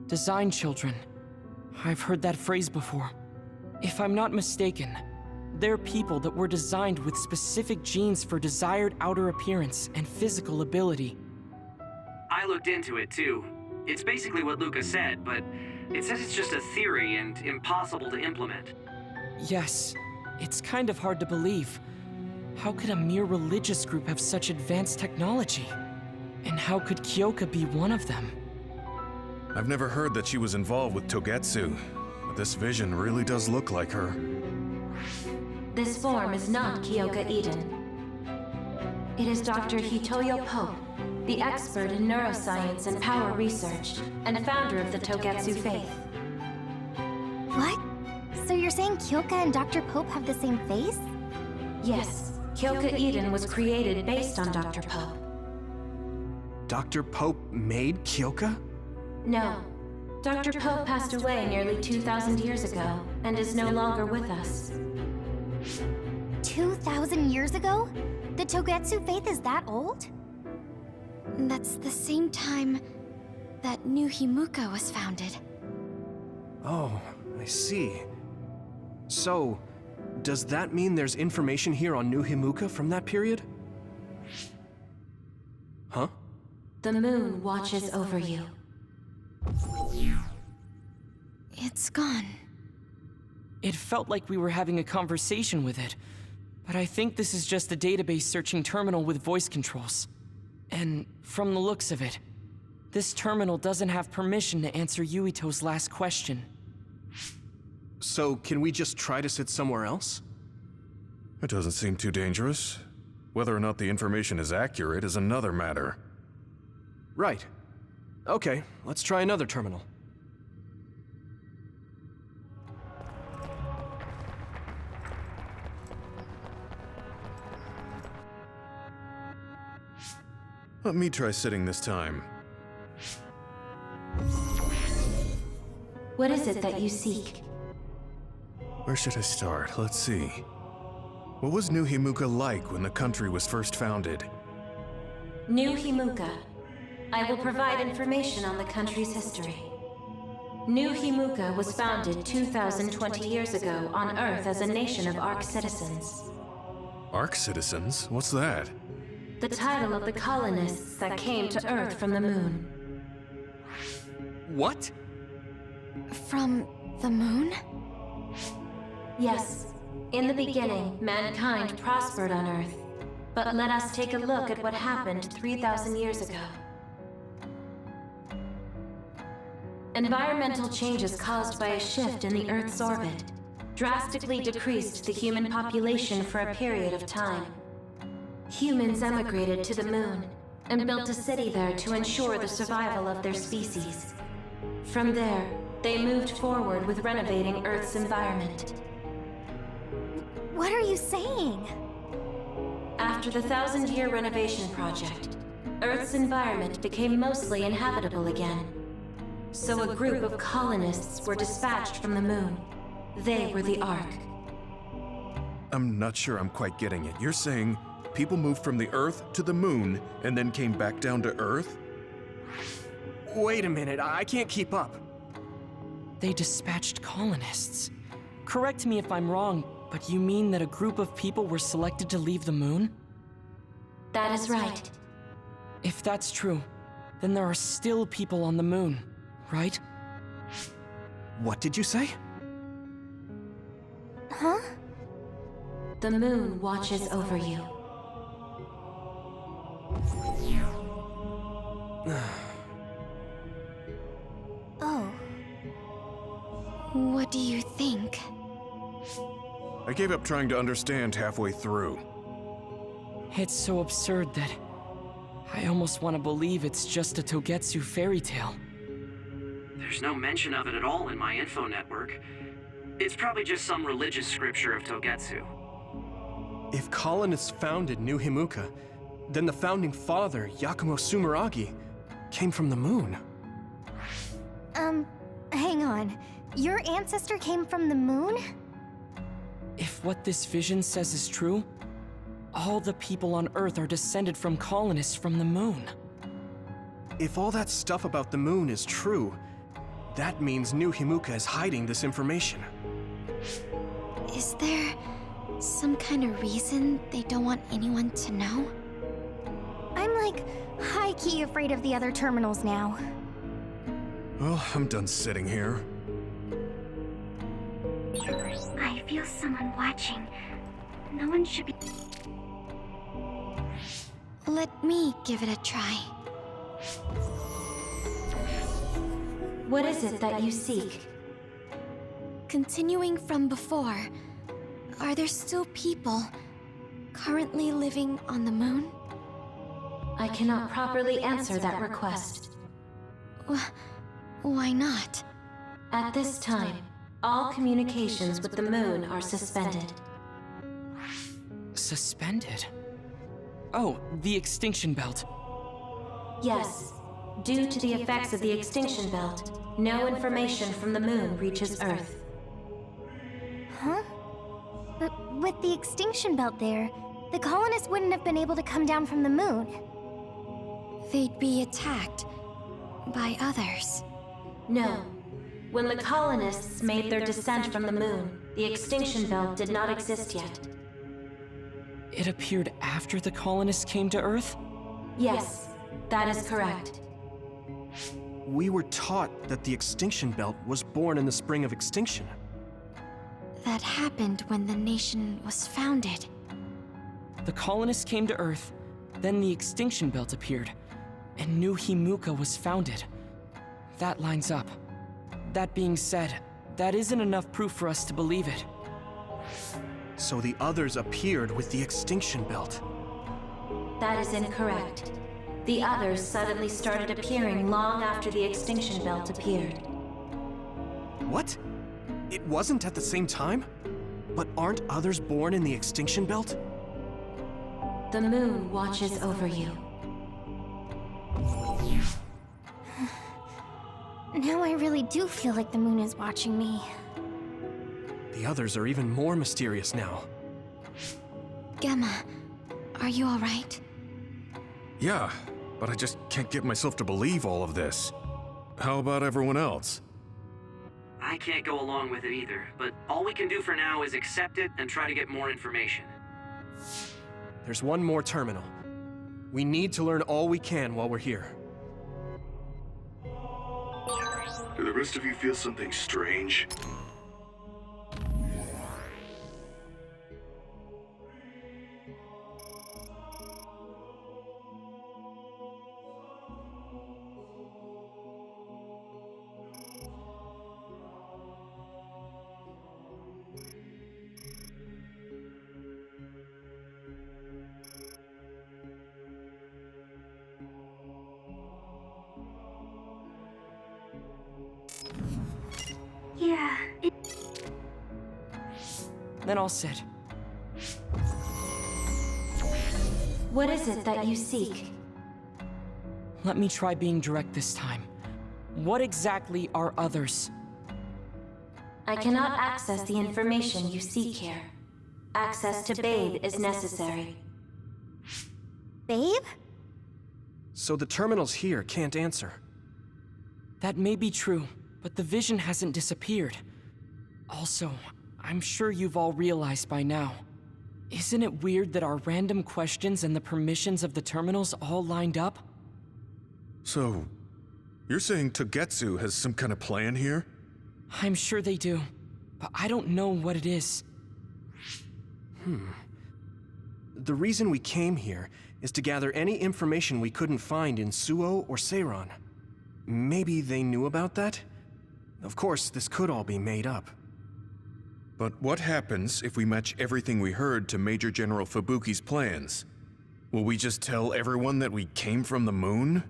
Design children. I've heard that phrase before. If I'm not mistaken, they're people that were designed with specific genes for desired outer appearance and physical ability. I looked into it too. It's basically what Luca said, but it says it's just a theory and impossible to implement. Yes, it's kind of hard to believe. How could a mere religious group have such advanced technology? And how could Kyoka be one of them? I've never heard that she was involved with Togetsu, but this vision really does look like her. This form is not Kyoka Eden. It is Dr. Hitoyo Pope, the expert in neuroscience and power research, and founder of the Togetsu faith. What? So you're saying Kyoka and Dr. Pope have the same face? Yes, Kyoka Eden was created based on Dr. Pope. Dr. Pope made Kyoka? No. Dr. Pope passed away nearly 2,000 years ago, and is no longer with us. 2,000 years ago? The Togetsu faith is that old? That's the same time that New Himuka was founded. Oh, I see. So, does that mean there's information here on New Himuka from that period? Huh? The moon watches over you. It's gone. It felt like we were having a conversation with it, but I think this is just a database searching terminal with voice controls. And from the looks of it, this terminal doesn't have permission to answer Yuito's last question. So, can we just try to sit somewhere else? It doesn't seem too dangerous. Whether or not the information is accurate is another matter. Right. Okay, let's try another terminal. Let me try sitting this time. What is it that you seek? Where should I start? Let's see. What was New Himuka like when the country was first founded? New Himuka. I will provide information on the country's history. New Himuka was founded 2,020 years ago on Earth as a nation of Ark citizens. Ark citizens? What's that? The title of the colonists that came to Earth from the moon. What? From the moon? Yes. In the beginning, mankind prospered on Earth. But let us take a look at what happened 3,000 years ago. Environmental changes caused by a shift in the Earth's orbit drastically decreased the human population for a period of time. Humans emigrated to the moon and built a city there to ensure the survival of their species. From there, they moved forward with renovating Earth's environment. What are you saying? After the 1,000-year renovation project, Earth's environment became mostly inhabitable again. So a group of colonists were dispatched from the moon. They were the Ark. I'm not sure I'm quite getting it. You're saying people moved from the Earth to the moon and then came back down to Earth? Wait a minute, I can't keep up. They dispatched colonists. Correct me if I'm wrong, but you mean that a group of people were selected to leave the moon? That is right. If that's true, then there are still people on the moon, right? What did you say? Huh? The moon watches over you. Oh. What do you think? I gave up trying to understand halfway through. It's so absurd that I almost want to believe it's just a Togetsu fairy tale. There's no mention of it at all in my info network. It's probably just some religious scripture of Togetsu. If colonists founded New Himuka, then the founding father, Yakumo Sumeragi, came from the moon. Hang on. Your ancestor came from the moon? If what this vision says is true, all the people on Earth are descended from colonists from the moon. If all that stuff about the moon is true, that means New Himuka is hiding this information. Is there some kind of reason they don't want anyone to know? I'm like high-key afraid of the other terminals now. Well, I'm done sitting here. I feel someone watching. No one should be. Let me give it a try. What is it that you seek? Continuing from before, are there still people currently living on the moon? I cannot properly answer that request. Why not? At this time, all communications with the moon are suspended. Suspended? Oh, the extinction belt. Yes. Due to the effects of the extinction belt, no information from the moon reaches Earth. Huh? But with the extinction belt there, the colonists wouldn't have been able to come down from the moon. They'd be attacked by others. No. When the colonists made their descent from the moon, the extinction belt did not exist yet. It appeared after the colonists came to Earth? Yes, that is correct. We were taught that the extinction belt was born in the spring of extinction. That happened when the nation was founded. The colonists came to Earth, then the extinction belt appeared, and New Himuka was founded. That lines up. That being said, that isn't enough proof for us to believe it. So the others appeared with the extinction belt. That is incorrect. The others suddenly started appearing long after the extinction belt appeared. What? It wasn't at the same time? But aren't others born in the extinction belt? The moon watches over you. Now I really do feel like the moon is watching me. The others are even more mysterious now. Gemma, are you alright? Yeah, but I just can't get myself to believe all of this. How about everyone else? I can't go along with it either, but all we can do for now is accept it and try to get more information. There's one more terminal. We need to learn all we can while we're here. Do the rest of you feel something strange? Yeah, Then I'll sit. What is it that you seek? Let me try being direct this time. What exactly are others? I cannot access the information you seek here. Access to Babe is necessary. Babe? So the terminals here can't answer. That may be true, but the vision hasn't disappeared. Also, I'm sure you've all realized by now. Isn't it weird that our random questions and the permissions of the terminals all lined up? So, you're saying Togetsu has some kind of plan here? I'm sure they do, but I don't know what it is. The reason we came here is to gather any information we couldn't find in Suo or Seiran. Maybe they knew about that? Of course, this could all be made up. But what happens if we match everything we heard to Major General Fubuki's plans? Will we just tell everyone that we came from the moon?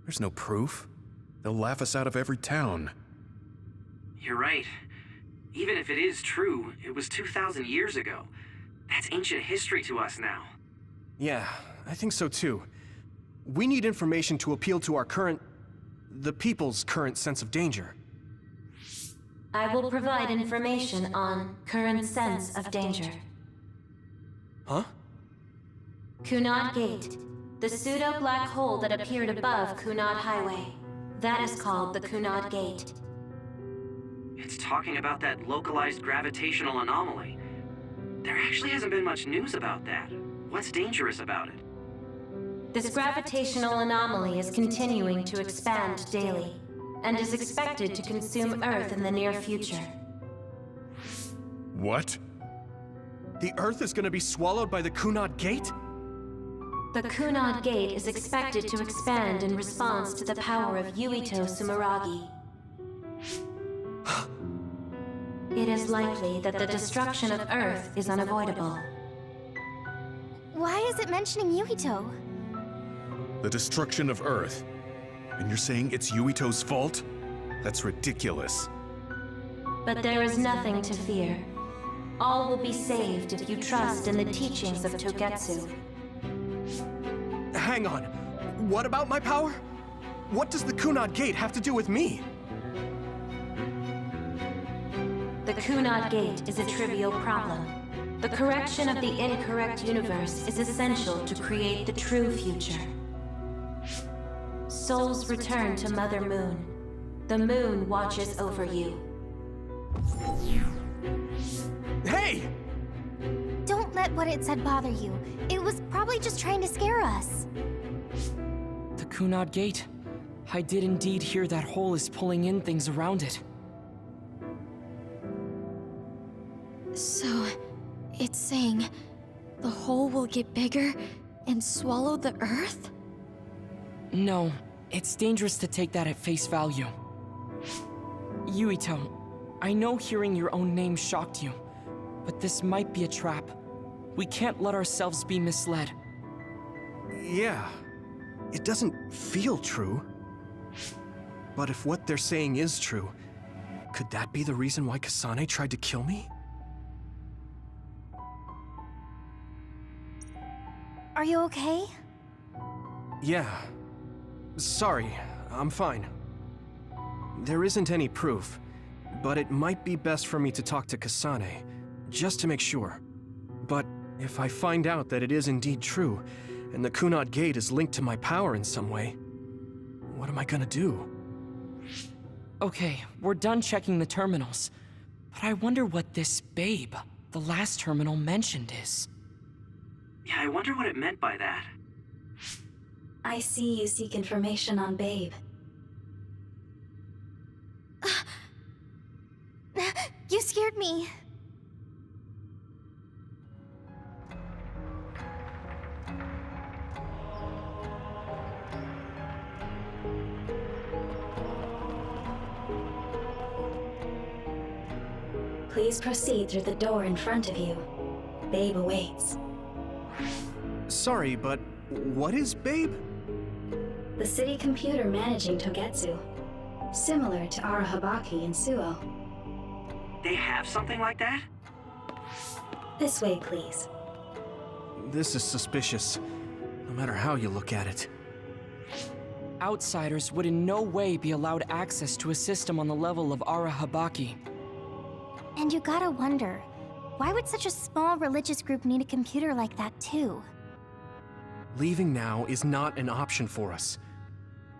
There's no proof. They'll laugh us out of every town. You're right. Even if it is true, it was 2,000 years ago. That's ancient history to us now. Yeah, I think so too. We need information to appeal to the people's current sense of danger. I will provide information on current sense of danger. Huh? Kunad Gate, the pseudo-black hole that appeared above Kunad Highway. That is called the Kunad Gate. It's talking about that localized gravitational anomaly. There actually hasn't been much news about that. What's dangerous about it? This gravitational anomaly is continuing to expand daily, and is expected to consume Earth in the near future. What? The Earth is gonna be swallowed by the Kunad Gate? The Kunad Gate is expected to expand in response to the power of Yuito Sumeragi. It is likely that the destruction of Earth is unavoidable. Why is it mentioning Yuito? The destruction of Earth. And you're saying it's Yuito's fault? That's ridiculous. But there is nothing to fear. All will be saved if you trust in the teachings of Togetsu. Hang on. What about my power? What does the Kunad Gate have to do with me? The Kunad Gate is a trivial problem. The correction of the incorrect universe is essential to create the true future. Souls return to Mother Moon. The moon watches over you. Hey! Don't let what it said bother you. It was probably just trying to scare us. The Kunad Gate. I did indeed hear that hole is pulling in things around it. So, it's saying the hole will get bigger and swallow the Earth? No, it's dangerous to take that at face value. Yuito, I know hearing your own name shocked you, but this might be a trap. We can't let ourselves be misled. Yeah, it doesn't feel true. But if what they're saying is true, could that be the reason why Kasane tried to kill me? Are you okay? Yeah. Sorry, I'm fine. There isn't any proof, but it might be best for me to talk to Kasane, just to make sure. But if I find out that it is indeed true, and the Kunad Gate is linked to my power in some way. What am I gonna do? Okay, we're done checking the terminals. But I wonder what this Babe, the last terminal mentioned, is. Yeah, I wonder what it meant by that. I see you seek information on Babe. You scared me. Please proceed through the door in front of you. Babe awaits. Sorry, but what is Babe? The city computer managing Togetsu. Similar to Arahabaki and Suo. They have something like that? This way, please. This is suspicious, no matter how you look at it. Outsiders would in no way be allowed access to a system on the level of Arahabaki. And you gotta wonder, why would such a small religious group need a computer like that too? Leaving now is not an option for us.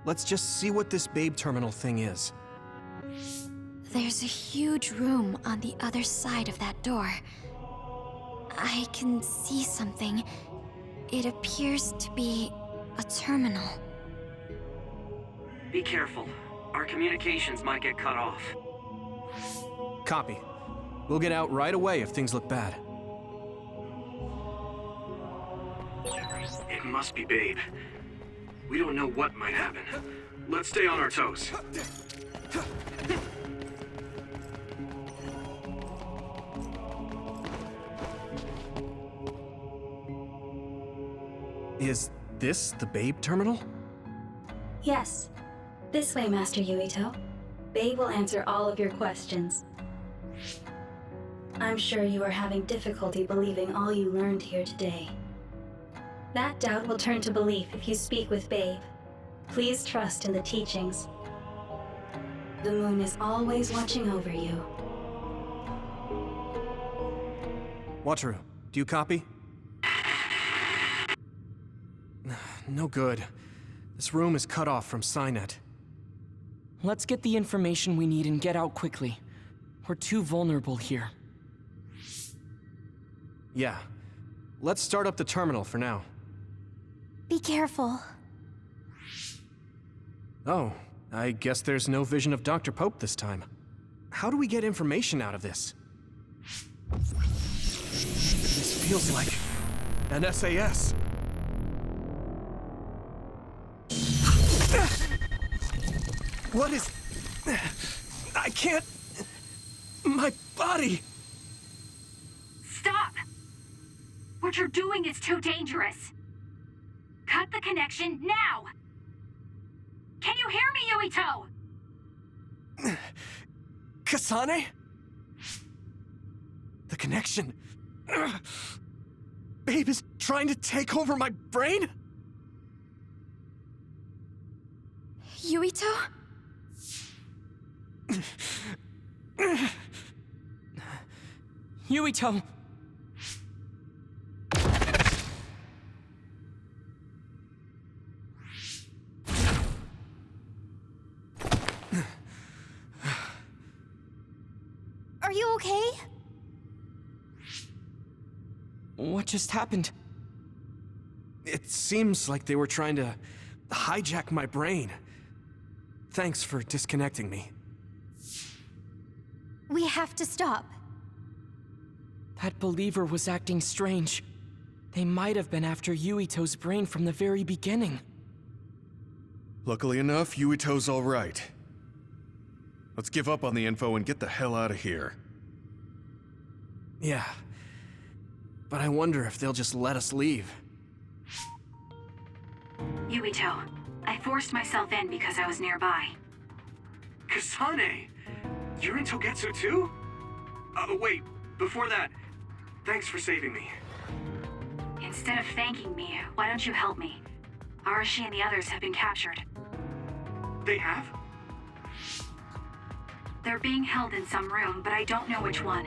Let's just see what this Babe terminal thing is. There's a huge room on the other side of that door. I can see something. It appears to be a terminal. Be careful. Our communications might get cut off. Copy. We'll get out right away if things look bad. It must be Babe. We don't know what might happen. Let's stay on our toes. Is this the Babe terminal? Yes. This way, Master Yuito. Babe will answer all of your questions. I'm sure you are having difficulty believing all you learned here today. That doubt will turn to belief if you speak with Babe. Please trust in the teachings. The moon is always watching over you. Wataru, do you copy? No good. This room is cut off from Cynet. Let's get the information we need and get out quickly. We're too vulnerable here. Yeah. Let's start up the terminal for now. Be careful. Oh, I guess there's no vision of Dr. Pope this time. How do we get information out of this? This feels like an SAS. What is... I can't... My body... Stop! What you're doing is too dangerous. Cut the connection now! Can you hear me, Yuito? Kasane? The connection... Babe is trying to take over my brain? Yuito? Yuito! Are you okay? What just happened? It seems like they were trying to hijack my brain. Thanks for disconnecting me. We have to stop. That believer was acting strange. They might have been after Yuito's brain from the very beginning. Luckily enough, Yuito's all right. Let's give up on the info and get the hell out of here. Yeah. But I wonder if they'll just let us leave. Yuito, I forced myself in because I was nearby. Kasane! You're in Togetsu too? Wait, before that, thanks for saving me. Instead of thanking me, why don't you help me? Arashi and the others have been captured. They have? They're being held in some room, but I don't know which one.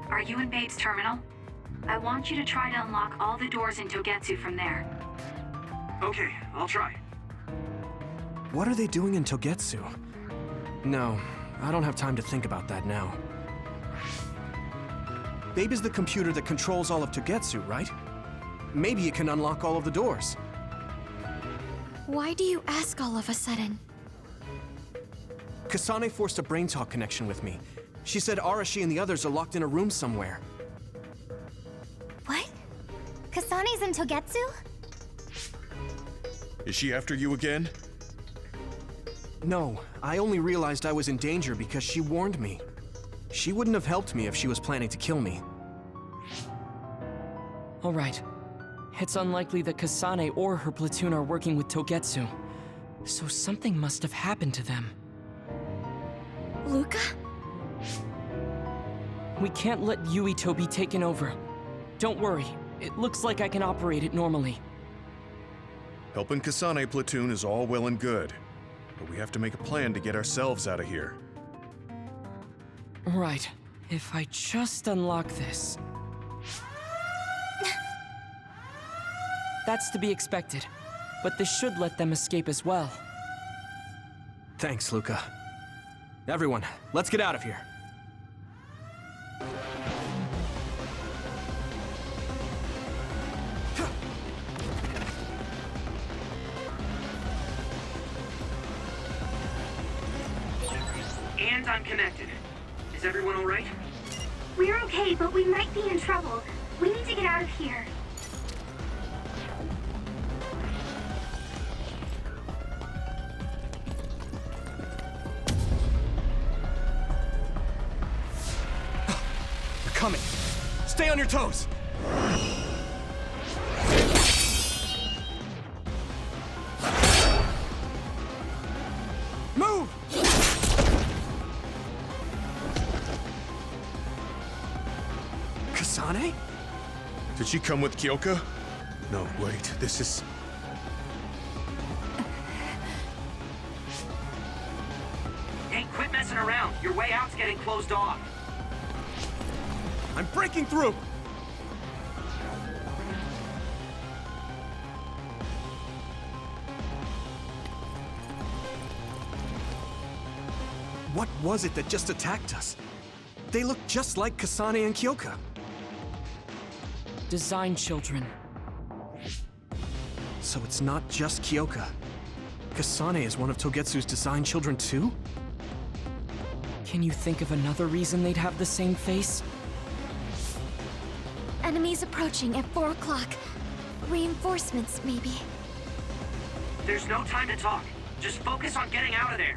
Are you in Babe's terminal? I want you to try to unlock all the doors in Togetsu from there. Okay, I'll try. What are they doing in Togetsu? No, I don't have time to think about that now. Babe is the computer that controls all of Togetsu, right? Maybe it can unlock all of the doors. Why do you ask all of a sudden? Kasane forced a brain talk connection with me. She said Arashi and the others are locked in a room somewhere. What? Kasane's in Togetsu? Is she after you again? No, I only realized I was in danger because she warned me. She wouldn't have helped me if she was planning to kill me. All right. It's unlikely that Kasane or her platoon are working with Togetsu. So something must have happened to them. Luca? We can't let Yuito be taken over. Don't worry. It looks like I can operate it normally. Helping Kasane platoon is all well and good, but we have to make a plan to get ourselves out of here. Right. If I just unlock this... That's to be expected. But this should let them escape as well. Thanks, Luca. Everyone, let's get out of here. And I'm connected. Is everyone all right? We're okay, but we might be in trouble. We need to get out of here. They're coming. Stay on your toes. Move! Kasane? Did she come with Kyoka? No, wait, this is... Hey, quit messing around. Your way out's getting closed off. I'm breaking through! What was it that just attacked us? They look just like Kasane and Kyoka. Design children. So it's not just Kyoka. Kasane is one of Togetsu's design children too? Can you think of another reason they'd have the same face? Enemies approaching at 4 o'clock. Reinforcements, maybe. There's no time to talk. Just focus on getting out of there.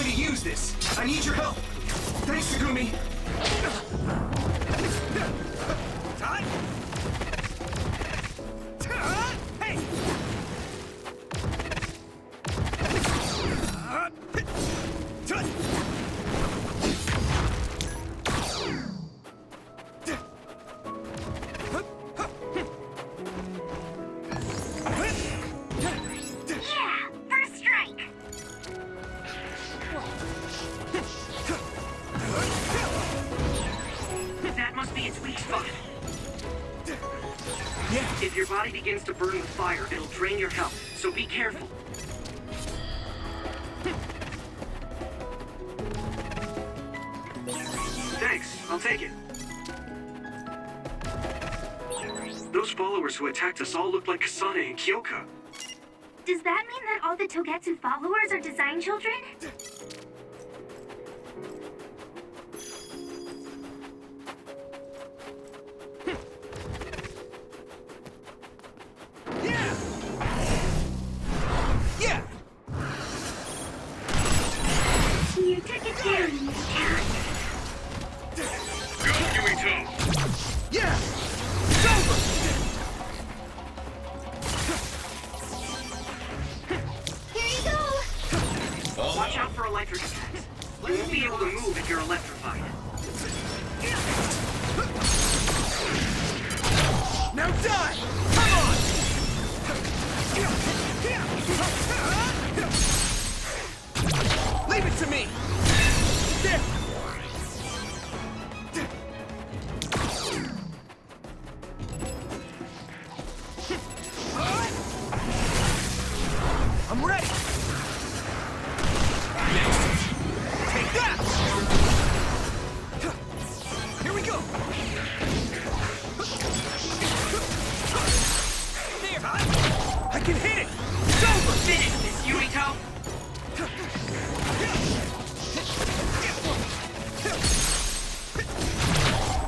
to use this. I need your help. Thanks, Tsugumi. Hey! Yeah! First strike! That must be its weak spot. Yeah. If your body begins to burn with fire, it'll drain your health, so be careful. Thanks, I'll take it. Those followers who attacked us all looked like Kasane and Kyoka. Does that mean that all the Togetsu followers are design children? Yeah! You took it down, Miss Cat. Go, Yuito! Yeah! It's over! Here you go! Watch out for electric attacks. You won't be able to move if you're electrified. Now die! Come on! Leave it to me! There! I'm ready! Next! Take that! Here we go! There! I can hit it! It's over! Finish this, Yuito!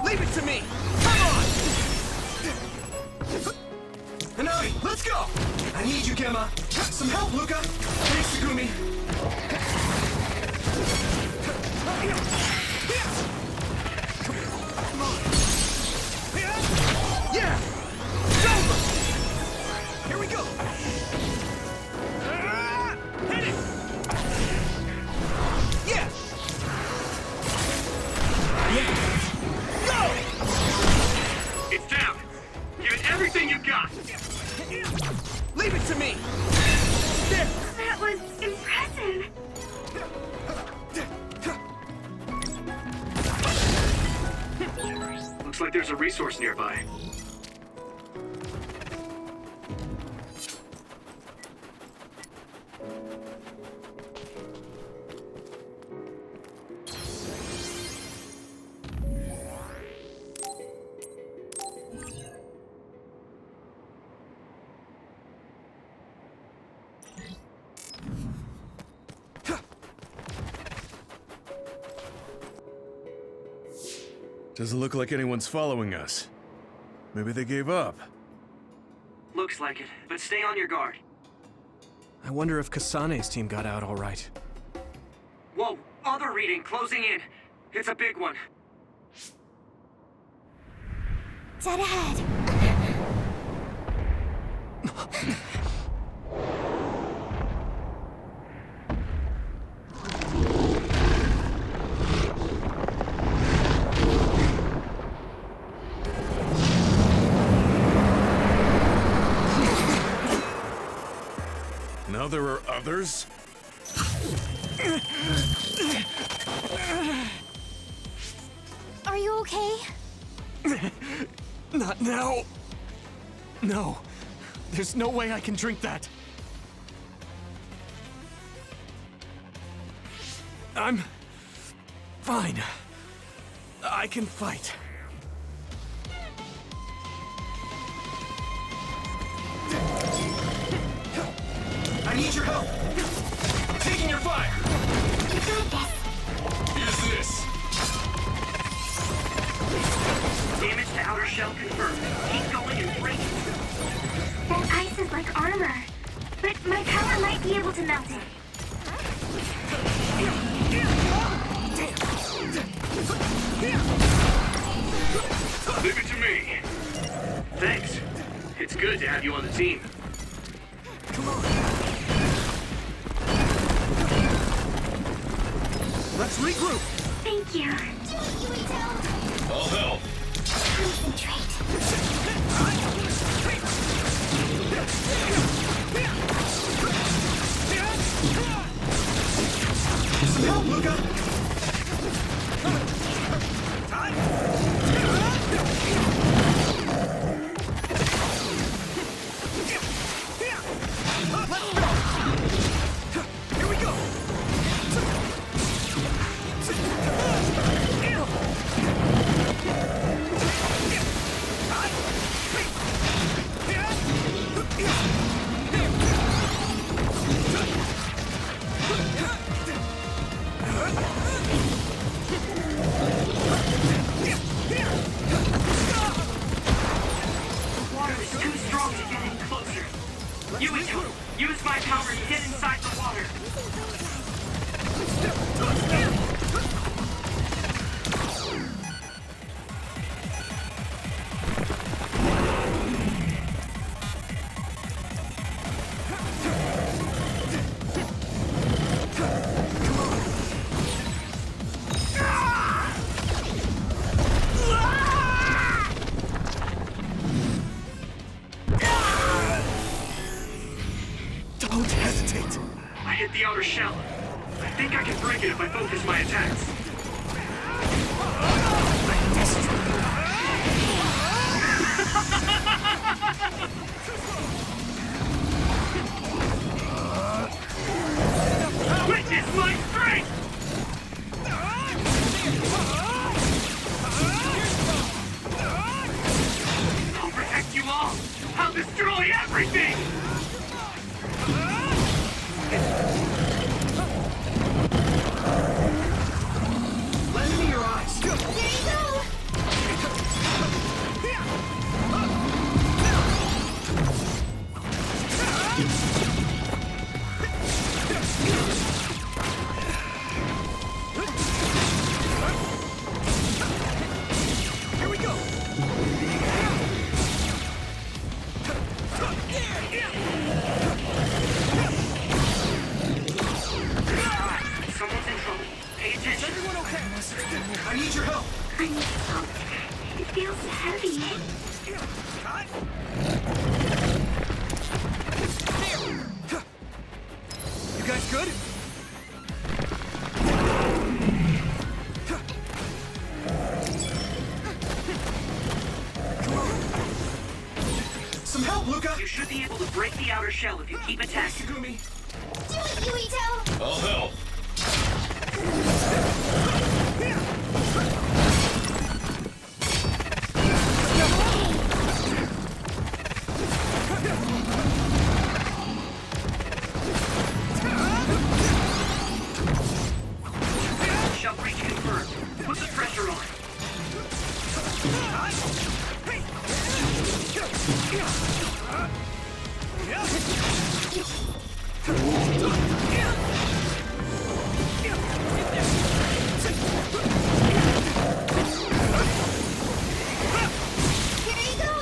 Leave it to me! Come on! Hanami, let's go! I need you, Gemma. Some help, Luca. Thanks, Tsugumi. Come on. Yeah! It's over! Here we go! Hit it! Yeah! Go! It's down! Give it everything you've got! Leave it to me! There! That was impressive. Looks like there's a resource nearby. Doesn't look like anyone's following us. Maybe they gave up. Looks like it, but stay on your guard. I wonder if Kasane's team got out all right. Whoa, other reading closing in. It's a big one. Dead ahead. Now there are others? Are you okay? Not now. No. There's no way I can drink that. I'm fine. I can fight. I need your help. I'm taking your fire. You got this. Here's this. Damage to outer shell confirmed. Keep going and break it. That ice is like armor. But my power might be able to melt it. have you on the team. Let's regroup! Thank you. I'll help. Some help, Luca! Here we go! The water is too strong to get any closer. Yuito, use my power to get inside the water. Don't hesitate! I hit the outer shell. I think I can break it if I focus my attacks. Witness my strength! I'll protect you all! I'll destroy everything! Lend me your eyes! There you go! Here we go! Someone's in trouble. Pay attention. Everyone okay? I need your help! I need help. It feels heavy. You guys good? Some help, Luca! You should be able to break the outer shell if you keep attacking. Shigumi! Do it, Yuito! I'll help. Shell breach confirmed. Put the pressure on. Here you go!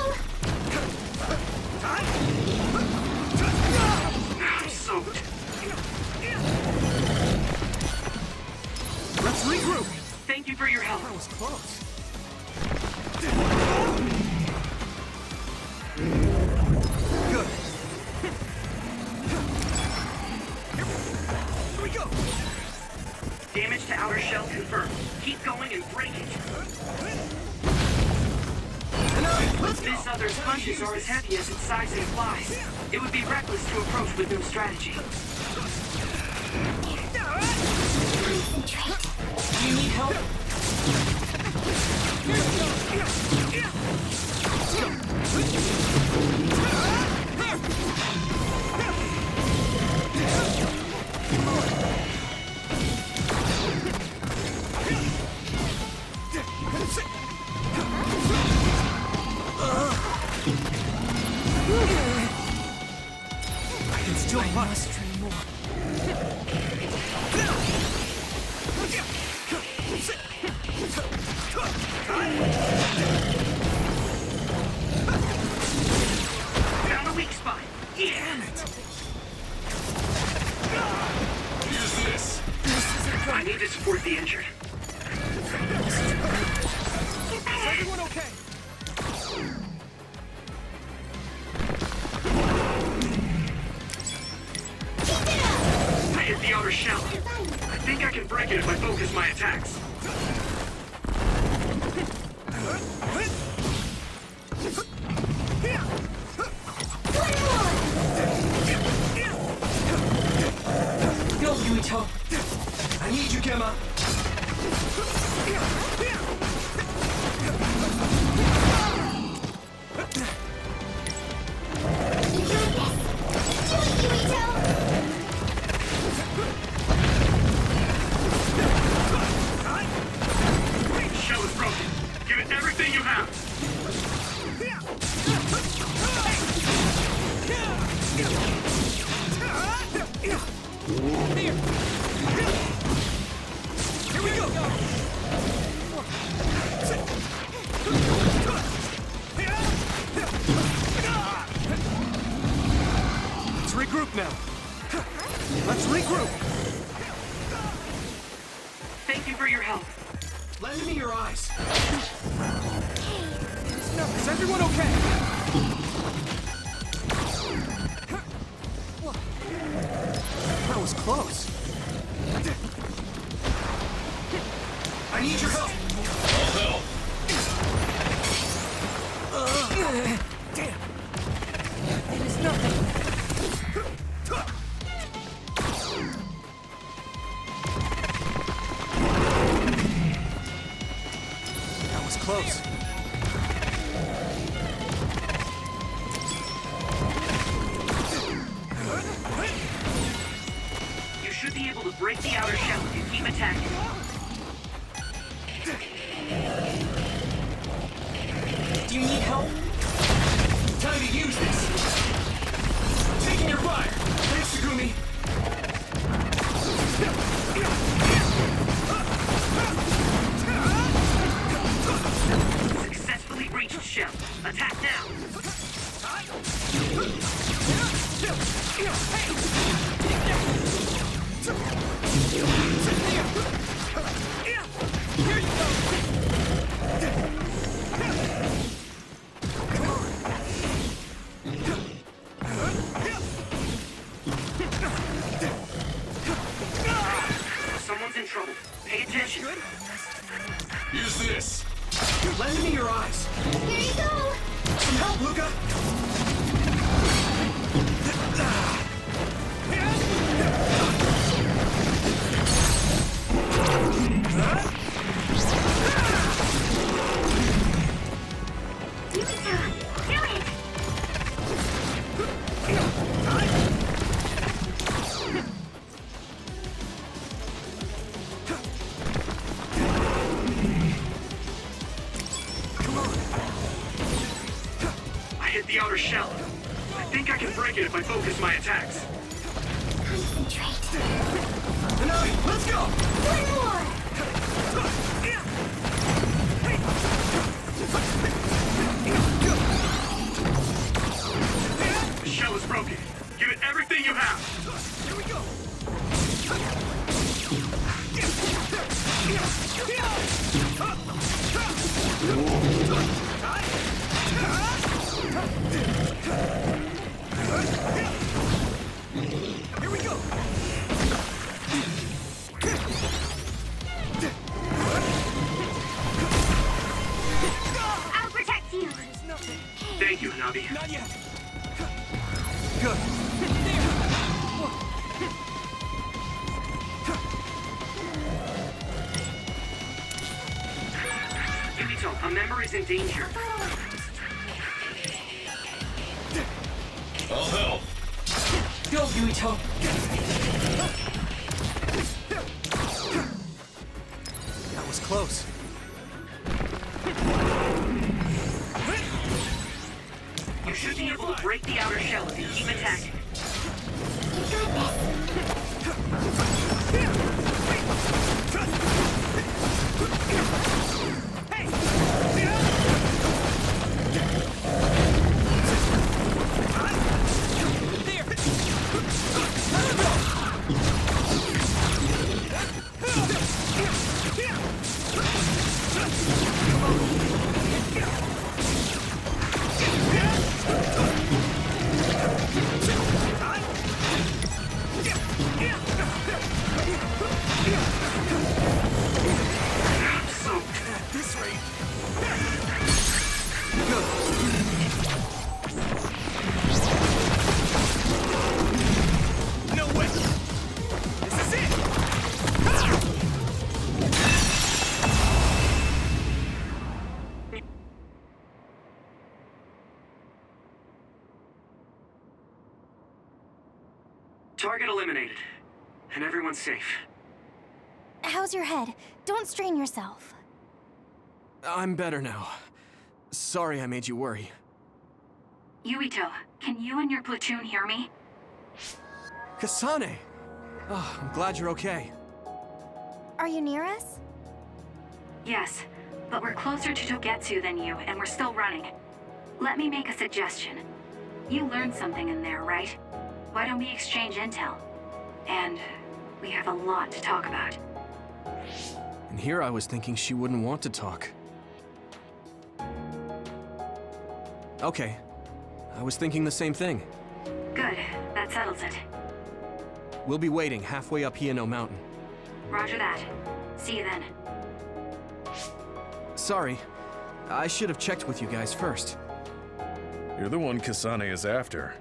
I'm soaked. Let's regroup! Thank you for your help. That was close. Good. Here we go! Damage to outer shell confirmed. Keep going and break it. Let's go! This other's punches are as heavy as its size implies. It would be reckless to approach with no strategy. Concentrate. Do you need help? I can still I fight. must train more. I need to support the injured. Is everyone okay? I hit the outer shell. I think I can break it if I focus my attacks. Go, Yuito! I need you, Gemma! Shell is broken. Give it everything you have. Here we go! Let's regroup now. Let's regroup. Thank you for your help. Lend me your eyes. Is everyone okay? That was close. I need your help. I'll help. Damn. It is nothing. That was close. You should be able to break the outer shell if you keep attacking. Do you need help? Time to use this. Taking your fire. Thanks, Sugumi. Successfully breached shell. Attack now. Here you go. Someone's in trouble. Pay attention. Use this. Lend me your eyes. Here you go! Some help, Luca. I hit the outer shell. I think I can break it if I focus my attacks. Concentrate. Hanabi, let's go. One more! The shell is broken. Give it everything you have. Here we go. Here we go. I'll protect you. Thank you, Hanabi. Not yet. Good. Yukito, a member is in danger. I'll help. Go, Yuito! That was close. You should be able to break the outer shell if you keep attacking. There. Target eliminated. And everyone's safe. How's your head? Don't strain yourself. I'm better now. Sorry I made you worry. Yuito, can you and your platoon hear me? Kasane! Oh, I'm glad you're okay. Are you near us? Yes, but we're closer to Togetsu than you, and we're still running. Let me make a suggestion. You learned something in there, right? Why don't we exchange intel? And we have a lot to talk about. And here I was thinking she wouldn't want to talk. Okay. I was thinking the same thing. Good, that settles it. We'll be waiting halfway up Hiyano Mountain. Roger that. See you then. Sorry. I should have checked with you guys first. You're the one Kasane is after.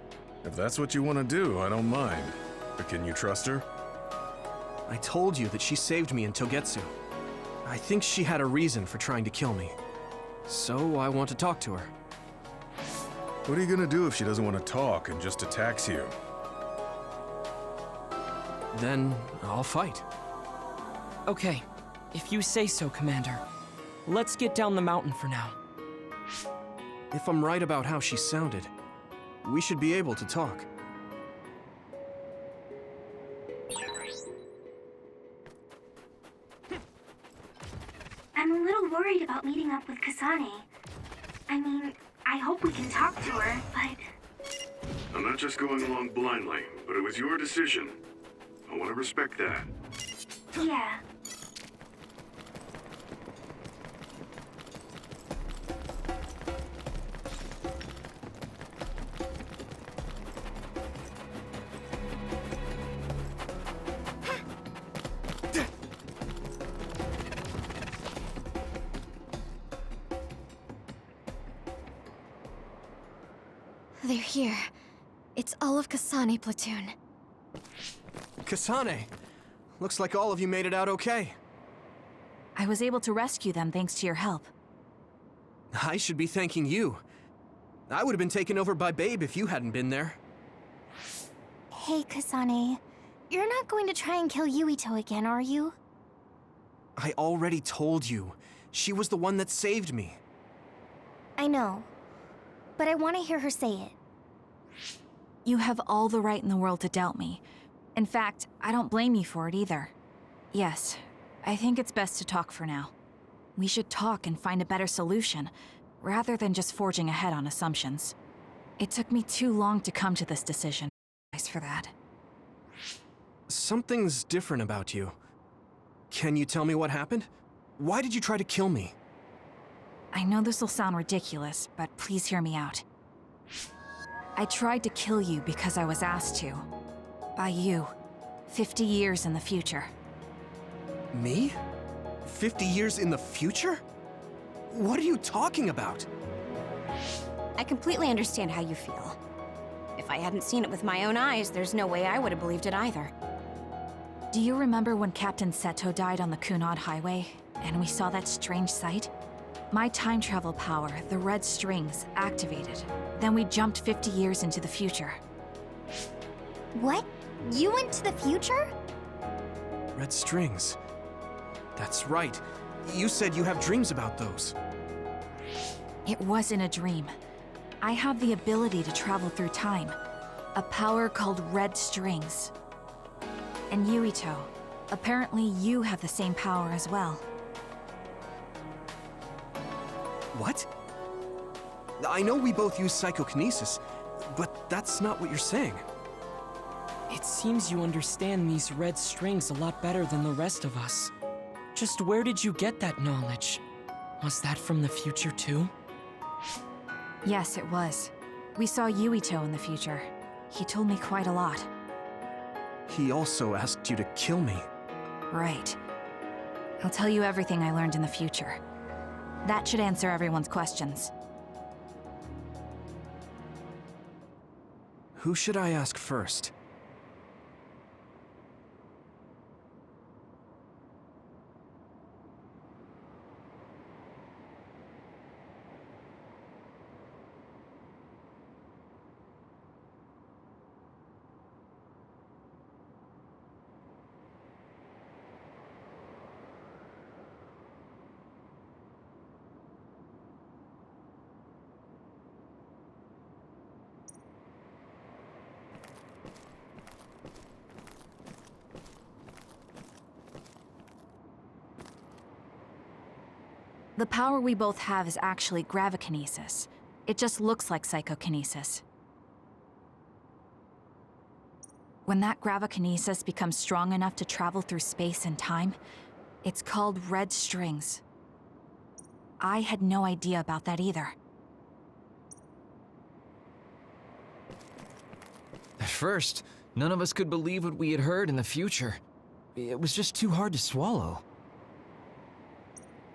If that's what you want to do, I don't mind. But can you trust her? I told you that she saved me in Togetsu. I think she had a reason for trying to kill me. So I want to talk to her. What are you gonna do if she doesn't want to talk and just attacks you? Then I'll fight. Okay, if you say so, Commander. Let's get down the mountain for now. If I'm right about how she sounded, we should be able to talk. I'm a little worried about meeting up with Kasane. I mean, I hope we can talk to her, but... I'm not just going along blindly, but it was your decision. I want to respect that. Yeah. They're here. It's all of Kasane platoon. Kasane! Looks like all of you made it out okay. I was able to rescue them thanks to your help. I should be thanking you. I would have been taken over by Babe if you hadn't been there. Hey, Kasane. You're not going to try and kill Yuito again, are you? I already told you. She was the one that saved me. I know. But I want to hear her say it. You have all the right in the world to doubt me. In fact, I don't blame you for it either. Yes, I think it's best to talk for now. We should talk and find a better solution, rather than just forging ahead on assumptions. It took me too long to come to this decision. Thanks for that. Something's different about you. Can you tell me what happened? Why did you try to kill me? I know this will sound ridiculous, but please hear me out. I tried to kill you because I was asked to. By you. 50 years in the future. Me? 50 years in the future? What are you talking about? I completely understand how you feel. If I hadn't seen it with my own eyes, there's no way I would have believed it either. Do you remember when Captain Seto died on the Kunad Highway, and we saw that strange sight? My time travel power, the red strings, activated. Then we jumped 50 years into the future. What? You went to the future? Red strings. That's right. You said you have dreams about those. It wasn't a dream. I have the ability to travel through time. A power called red strings. And Yuito, apparently you have the same power as well. What? I know we both use psychokinesis, but that's not what you're saying. It seems you understand these red strings a lot better than the rest of us. Just where did you get that knowledge? Was that from the future too? Yes, it was. We saw Yuito in the future. He told me quite a lot. He also asked you to kill me. Right. I'll tell you everything I learned in the future. That should answer everyone's questions. Who should I ask first? The power we both have is actually gravikinesis. It just looks like psychokinesis. When that gravikinesis becomes strong enough to travel through space and time, it's called red strings. I had no idea about that either. At first, none of us could believe what we had heard in the future. It was just too hard to swallow.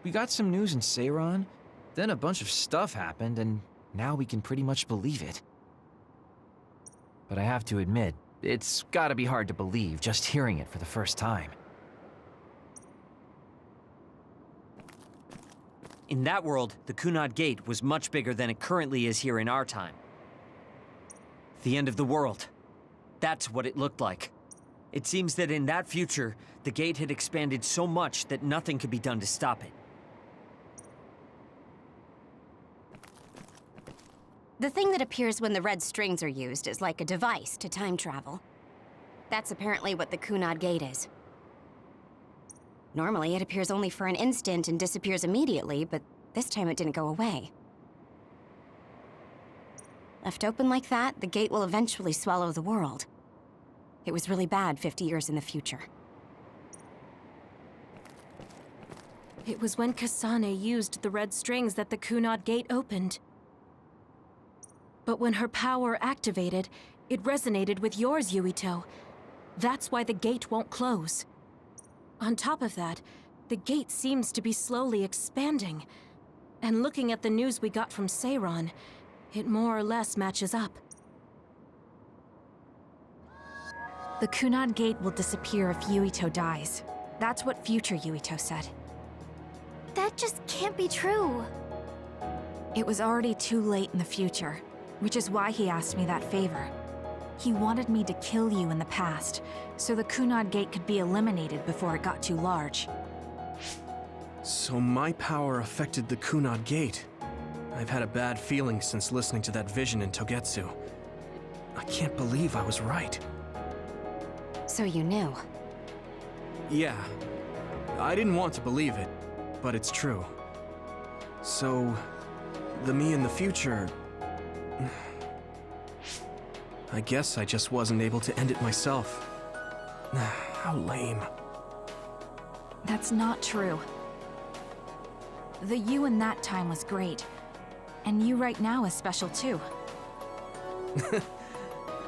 We got some news in Seiran, then a bunch of stuff happened, and now we can pretty much believe it. But I have to admit, it's gotta be hard to believe just hearing it for the first time. In that world, the Kunad Gate was much bigger than it currently is here in our time. The end of the world. That's what it looked like. It seems that in that future, the gate had expanded so much that nothing could be done to stop it. The thing that appears when the red strings are used is like a device to time travel. That's apparently what the Kunad Gate is. Normally, it appears only for an instant and disappears immediately, but this time it didn't go away. Left open like that, the gate will eventually swallow the world. It was really bad 50 years in the future. It was when Kasane used the red strings that the Kunad Gate opened. But when her power activated, it resonated with yours, Yuito. That's why the gate won't close. On top of that, the gate seems to be slowly expanding. And looking at the news we got from Seiran, it more or less matches up. The Kunad Gate will disappear if Yuito dies. That's what future Yuito said. That just can't be true. It was already too late in the future, which is why he asked me that favor. He wanted me to kill you in the past, so the Kunad Gate could be eliminated before it got too large. So my power affected the Kunad Gate. I've had a bad feeling since listening to that vision in Togetsu. I can't believe I was right. So you knew? Yeah. I didn't want to believe it, but it's true. So, the me in the future... I guess I just wasn't able to end it myself. How lame. That's not true. The you in that time was great. And you right now is special too.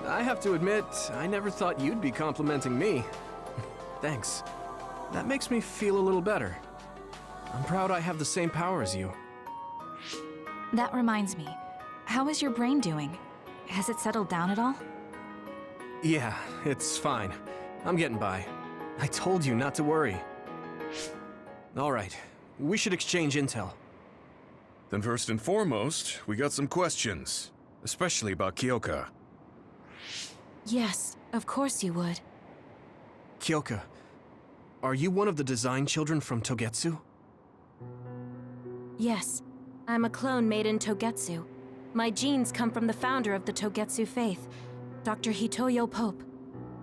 I have to admit, I never thought you'd be complimenting me. Thanks. That makes me feel a little better. I'm proud I have the same power as you. That reminds me. How is your brain doing? Has it settled down at all? Yeah, it's fine. I'm getting by. I told you not to worry. All right, we should exchange intel. Then first and foremost, we got some questions, especially about Kyoka. Yes, of course you would. Kyoka, are you one of the design children from Togetsu? Yes, I'm a clone made in Togetsu. My genes come from the founder of the Togetsu faith, Dr. Hitoyo Pope.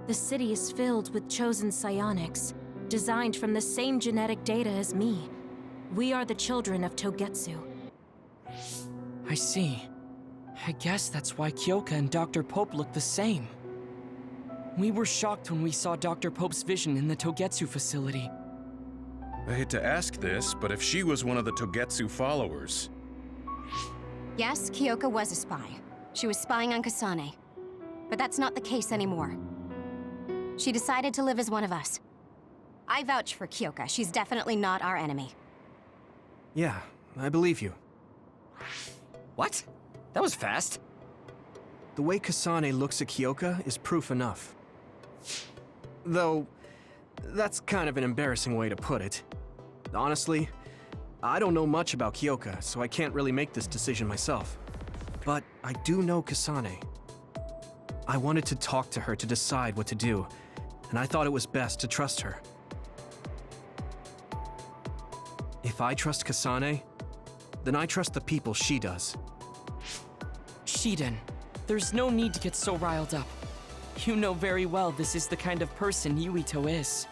The city is filled with chosen psionics, designed from the same genetic data as me. We are the children of Togetsu. I see. I guess that's why Kyoka and Dr. Pope look the same. We were shocked when we saw Dr. Pope's vision in the Togetsu facility. I hate to ask this, but if she was one of the Togetsu followers... Yes, Kyoka was a spy. She was spying on Kasane. But that's not the case anymore. She decided to live as one of us. I vouch for Kyoka. She's definitely not our enemy. Yeah, I believe you. What? That was fast. The way Kasane looks at Kyoka is proof enough. Though, that's kind of an embarrassing way to put it. Honestly, I don't know much about Kyoka, so I can't really make this decision myself. But I do know Kasane. I wanted to talk to her to decide what to do, and I thought it was best to trust her. If I trust Kasane, then I trust the people she does. Shiden, there's no need to get so riled up. You know very well this is the kind of person Yuito is.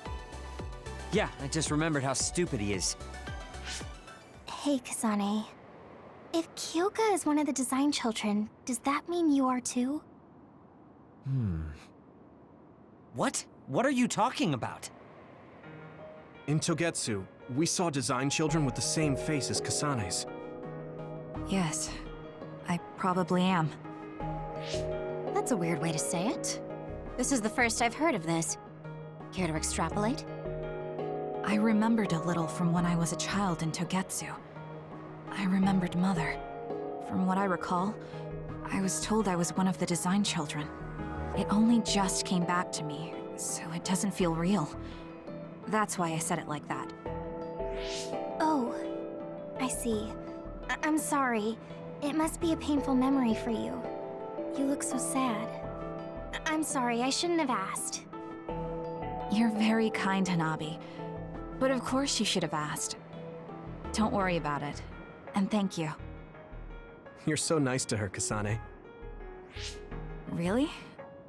Yeah, I just remembered how stupid he is. Hey, Kasane. If Kyoka is one of the design children, does that mean you are too? What? What are you talking about? In Togetsu, we saw design children with the same face as Kasane's. Yes, I probably am. That's a weird way to say it. This is the first I've heard of this. Care to extrapolate? I remembered a little from when I was a child in Togetsu. I remembered Mother. From what I recall, I was told I was one of the design children. It only just came back to me, so it doesn't feel real. That's why I said it like that. Oh, I see. I'm sorry. It must be a painful memory for you. You look so sad. I'm sorry, I shouldn't have asked. You're very kind, Hanabi. But of course you should have asked. Don't worry about it. And thank you. You're so nice to her, Kasane. Really?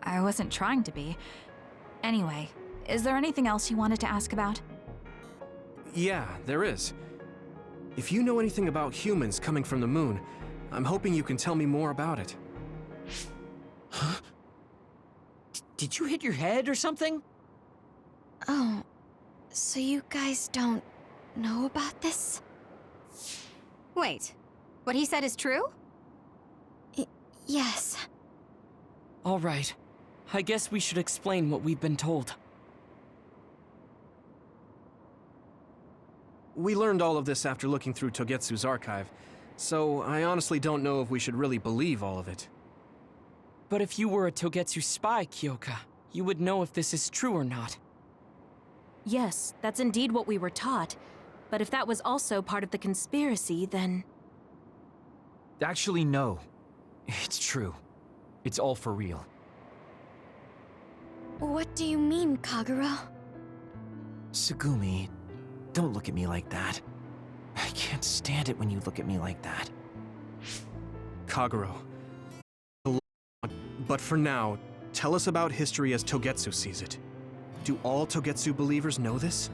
I wasn't trying to be. Anyway, is there anything else you wanted to ask about? Yeah, there is. If you know anything about humans coming from the moon, I'm hoping you can tell me more about it. Huh? Did you hit your head or something? Oh, so you guys don't know about this? Wait, what he said is true? Yes. All right. I guess we should explain what we've been told. We learned all of this after looking through Togetsu's archive, so I honestly don't know if we should really believe all of it. But if you were a Togetsu spy, Kyoka, you would know if this is true or not. Yes, that's indeed what we were taught. But if that was also part of the conspiracy, then... Actually, no. It's true. It's all for real. What do you mean, Kagero? Tsugumi, don't look at me like that. I can't stand it when you look at me like that. Kagero. But for now, tell us about history as Togetsu sees it. Do all Togetsu believers know this?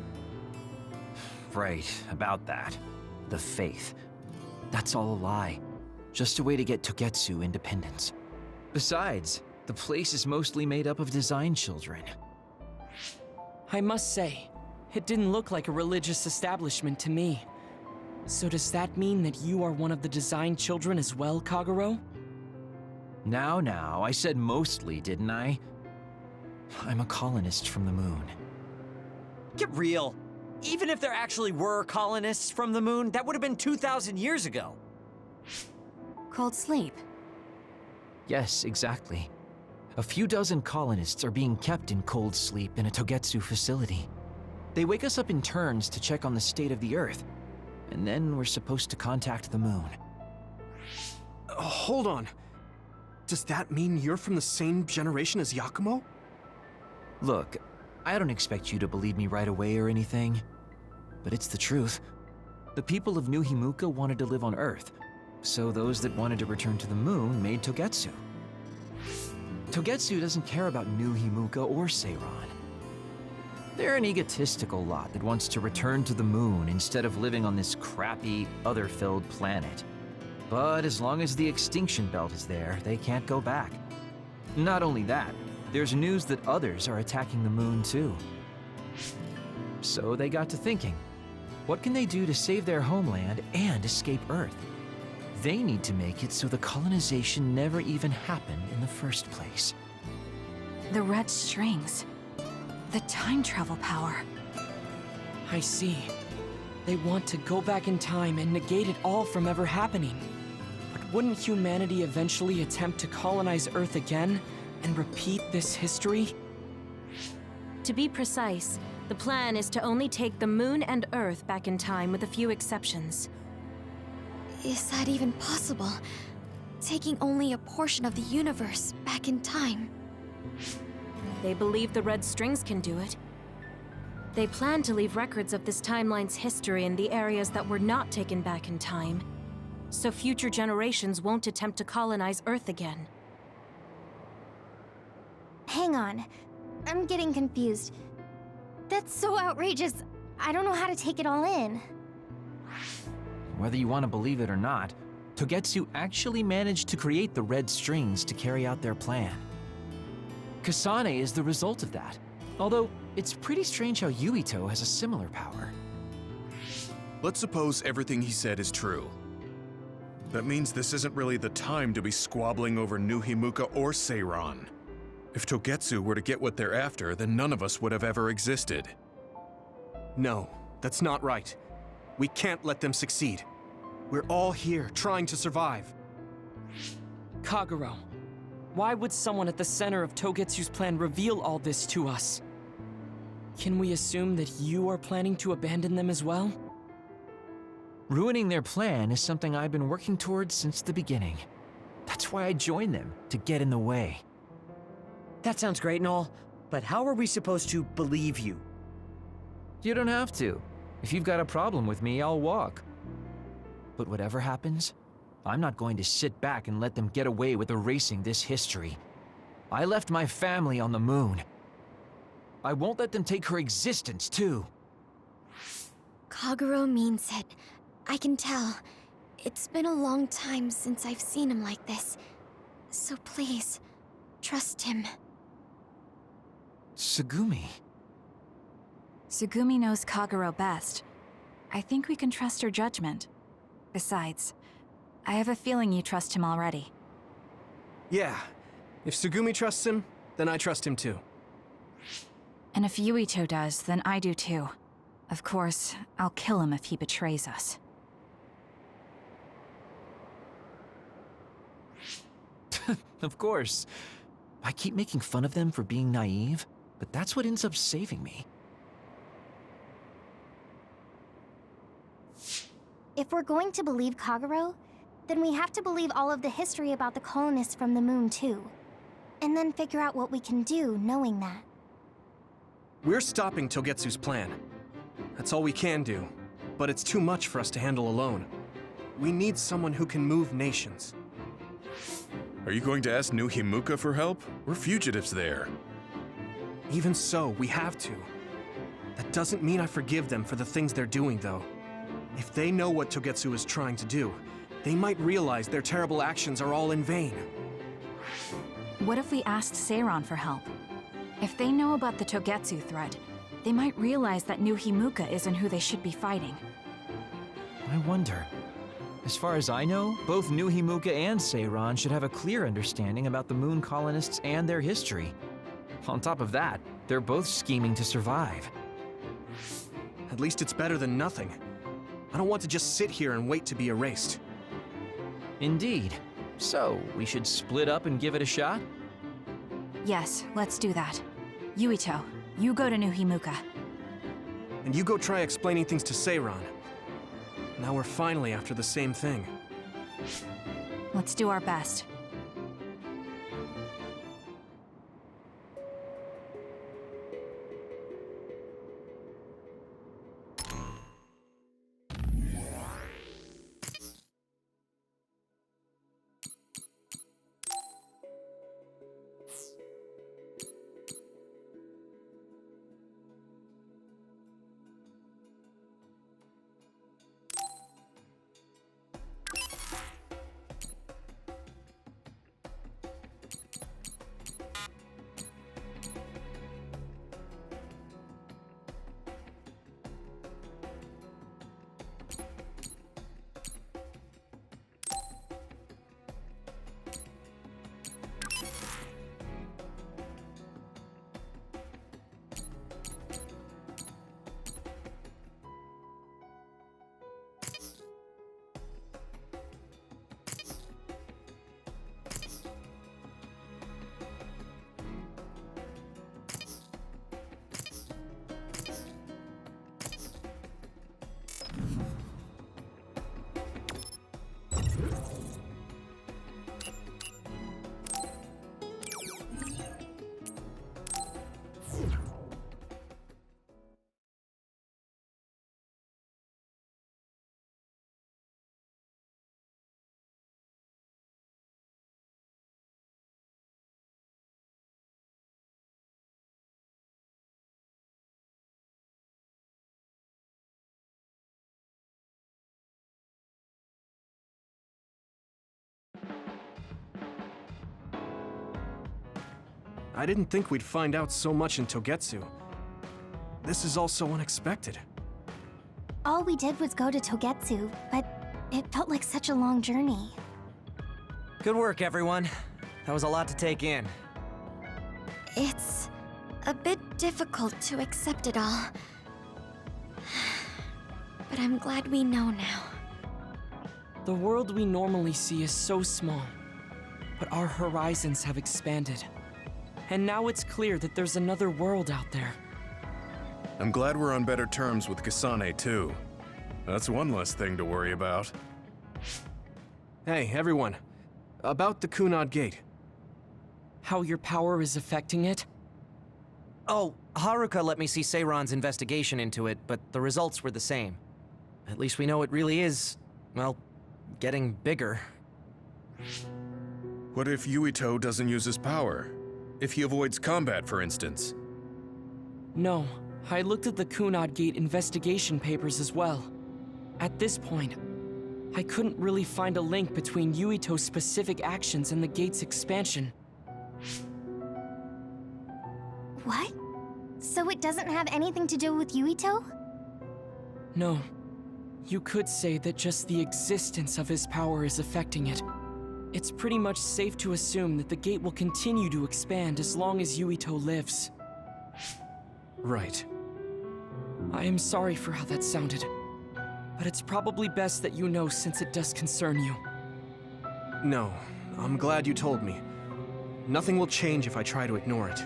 Right, about that. The faith. That's all a lie. Just a way to get Togetsu independence. Besides, the place is mostly made up of design children. I must say, it didn't look like a religious establishment to me. So does that mean that you are one of the design children as well, Kagero? Now, I said mostly, didn't I? I'm a colonist from the moon. Get real. Even if there actually were colonists from the moon, that would have been 2,000 years ago. Cold sleep. Yes, exactly. A few dozen colonists are being kept in cold sleep in a Togetsu facility. They wake us up in turns to check on the state of the Earth, and then we're supposed to contact the moon. Hold on. Does that mean you're from the same generation as Yakumo? Look, I don't expect you to believe me right away or anything, but it's the truth. The people of New Himuka wanted to live on Earth, so those that wanted to return to the moon made Togetsu. Togetsu doesn't care about New Himuka or Seiran. They're an egotistical lot that wants to return to the moon instead of living on this crappy, other-filled planet. But as long as the extinction belt is there, they can't go back. Not only that, there's news that others are attacking the moon too. So they got to thinking, what can they do to save their homeland and escape Earth? They need to make it so the colonization never even happened in the first place. The red strings. The time travel power. I see. They want to go back in time and negate it all from ever happening. But wouldn't humanity eventually attempt to colonize Earth again and repeat this history? To be precise, the plan is to only take the moon and Earth back in time with a few exceptions. Is that even possible? Taking only a portion of the universe back in time? They believe the red strings can do it. They plan to leave records of this timeline's history in the areas that were not taken back in time, so future generations won't attempt to colonize Earth again. Hang on. I'm getting confused. That's so outrageous. I don't know how to take it all in. whether you want to believe it or not, Togetsu actually managed to create the red strings to carry out their plan. Kasane is the result of that, although it's pretty strange how Yuito has a similar power. Let's suppose everything he said is true. That means this isn't really the time to be squabbling over New Himuka or Seiran. If Togetsu were to get what they're after, then none of us would have ever existed. No, that's not right. We can't let them succeed. We're all here, trying to survive. Kagero, why would someone at the center of Togetsu's plan reveal all this to us? Can we assume that you are planning to abandon them as well? Ruining their plan is something I've been working towards since the beginning. That's why I joined them, to get in the way. That sounds great and all, but how are we supposed to believe you? You don't have to. If you've got a problem with me, I'll walk. But whatever happens, I'm not going to sit back and let them get away with erasing this history. I left my family on the moon. I won't let them take her existence, too. Kagero means it. I can tell. It's been a long time since I've seen him like this. So please, trust him. Tsugumi. Tsugumi knows Kagero best. I think we can trust her judgment. Besides, I have a feeling you trust him already. Yeah. If Tsugumi trusts him, then I trust him too. And if Yuito does, then I do too. Of course, I'll kill him if he betrays us. Of course. I keep making fun of them for being naive, but that's what ends up saving me. If we're going to believe Kagero, then we have to believe all of the history about the colonists from the moon too. And then figure out what we can do knowing that. We're stopping Togetsu's plan. That's all we can do. But it's too much for us to handle alone. We need someone who can move nations. Are you going to ask New Himuka for help? We're fugitives there. Even so, we have to. That doesn't mean I forgive them for the things they're doing, though. If they know what Togetsu is trying to do, they might realize their terrible actions are all in vain. What if we asked Seiran for help? If they know about the Togetsu threat, they might realize that New Himuka isn't who they should be fighting. I wonder. As far as I know, both New Himuka and Seiran should have a clear understanding about the moon colonists and their history. On top of that, they're both scheming to survive. At least it's better than nothing. I don't want to just sit here and wait to be erased. Indeed. So, we should split up and give it a shot? Yes, let's do that. Yuito, you go to New Himuka. And you go try explaining things to Seiran. Now we're finally after the same thing. Let's do our best. I didn't think we'd find out so much in Togetsu. This is all so unexpected. All we did was go to Togetsu, but it felt like such a long journey. Good work, everyone. That was a lot to take in. It's a bit difficult to accept it all. But I'm glad we know now. The world we normally see is so small, but our horizons have expanded. And now it's clear that there's another world out there. I'm glad we're on better terms with Kasane, too. That's one less thing to worry about. Hey, everyone. About the Kunad Gate. How your power is affecting it? Oh, Haruka let me see Seiran's investigation into it, but the results were the same. At least we know it really is, well, getting bigger. What if Yuito doesn't use his power? If he avoids combat, for instance? No, I looked at the Kunad Gate investigation papers as well. At this point, I couldn't really find a link between Yuito's specific actions and the gate's expansion. What? So it doesn't have anything to do with Yuito? No. You could say that just the existence of his power is affecting it. It's pretty much safe to assume that the gate will continue to expand as long as Yuito lives. Right. I am sorry for how that sounded, but it's probably best that you know since it does concern you. No, I'm glad you told me. Nothing will change if I try to ignore it.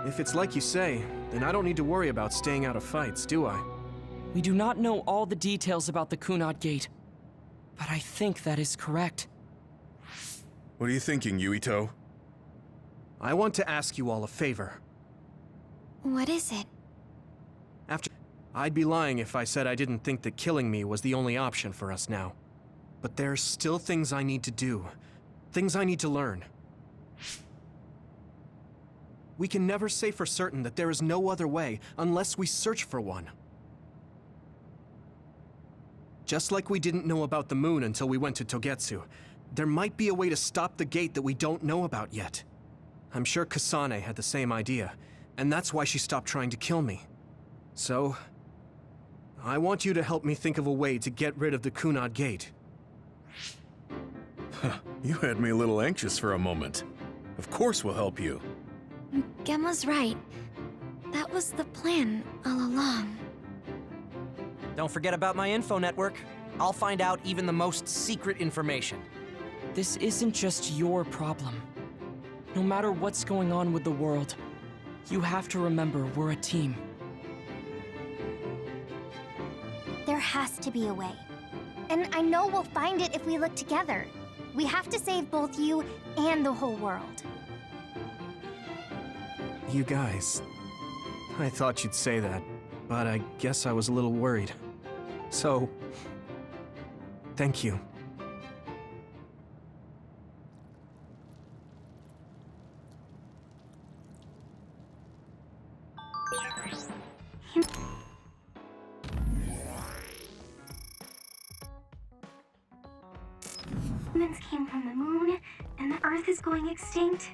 If it's like you say, then I don't need to worry about staying out of fights, do I? We do not know all the details about the Kunad Gate, but I think that is correct. What are you thinking, Yuito? I want to ask you all a favor. What is it? I'd be lying if I said I didn't think that killing me was the only option for us now. But there's still things I need to do. Things I need to learn. We can never say for certain that there is no other way unless we search for one. Just like we didn't know about the moon until we went to Togetsu, there might be a way to stop the gate that we don't know about yet. I'm sure Kasane had the same idea, and that's why she stopped trying to kill me. So, I want you to help me think of a way to get rid of the Kunad Gate. You had me a little anxious for a moment. Of course we'll help you. Gemma's right. That was the plan all along. Don't forget about my info network. I'll find out even the most secret information. This isn't just your problem. No matter what's going on with the world, you have to remember we're a team. There has to be a way. And I know we'll find it if we look together. We have to save both you and the whole world. You guys... I thought you'd say that, but I guess I was a little worried. So... thank you. Humans came from the moon, and the Earth is going extinct.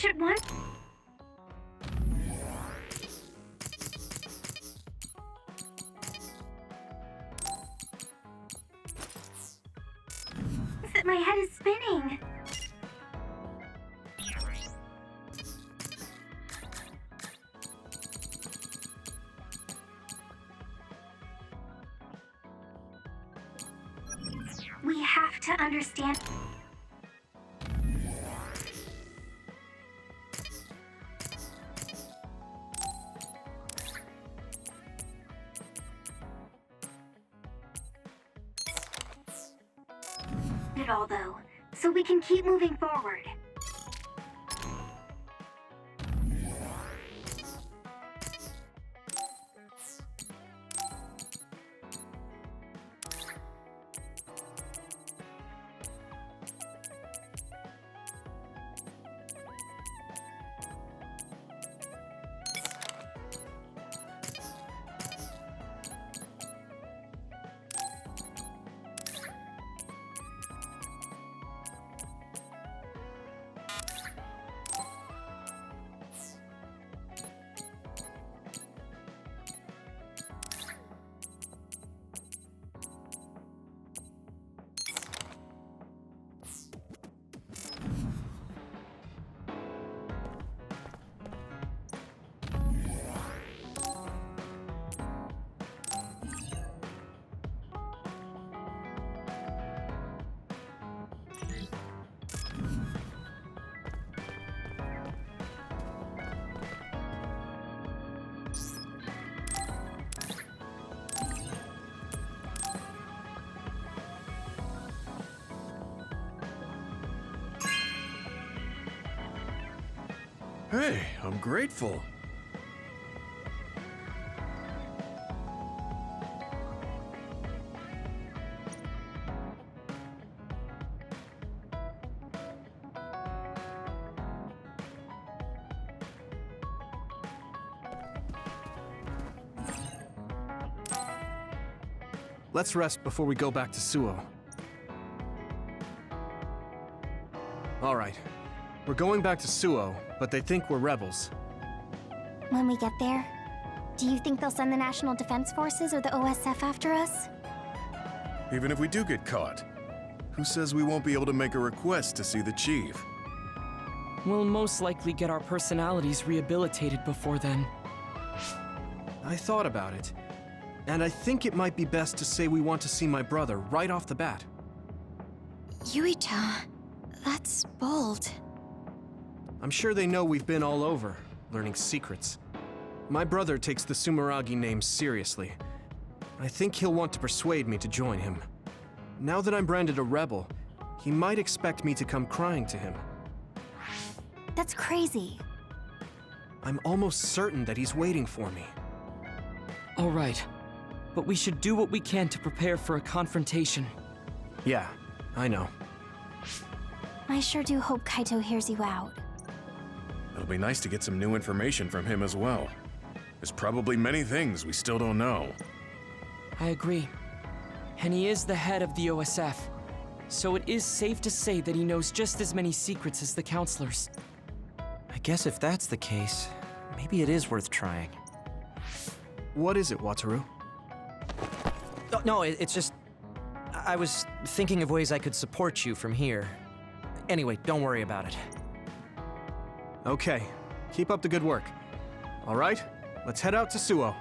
much at once. That my head is spinning. We have to understand. It all though, so we can keep moving forward. Hey, I'm grateful. Let's rest before we go back to Suo. All right. We're going back to Suo, but they think we're rebels. When we get there, do you think they'll send the National Defense Forces or the OSF after us? Even if we do get caught, who says we won't be able to make a request to see the chief? We'll most likely get our personalities rehabilitated before then. I thought about it, and I think it might be best to say we want to see my brother right off the bat. Yuito, that's bold. I'm sure they know we've been all over, learning secrets. My brother takes the Sumeragi name seriously. I think he'll want to persuade me to join him. Now that I'm branded a rebel, he might expect me to come crying to him. That's crazy. I'm almost certain that he's waiting for me. All right, but we should do what we can to prepare for a confrontation. Yeah, I know. I sure do hope Kaito hears you out. It'll be nice to get some new information from him as well. There's probably many things we still don't know. I agree. And he is the head of the OSF, so it is safe to say that he knows just as many secrets as the counselors. I guess if that's the case, maybe it is worth trying. What is it, Wataru? No, it's just... I was thinking of ways I could support you from here. Anyway, don't worry about it. Okay, keep up the good work. All right, let's head out to Suo.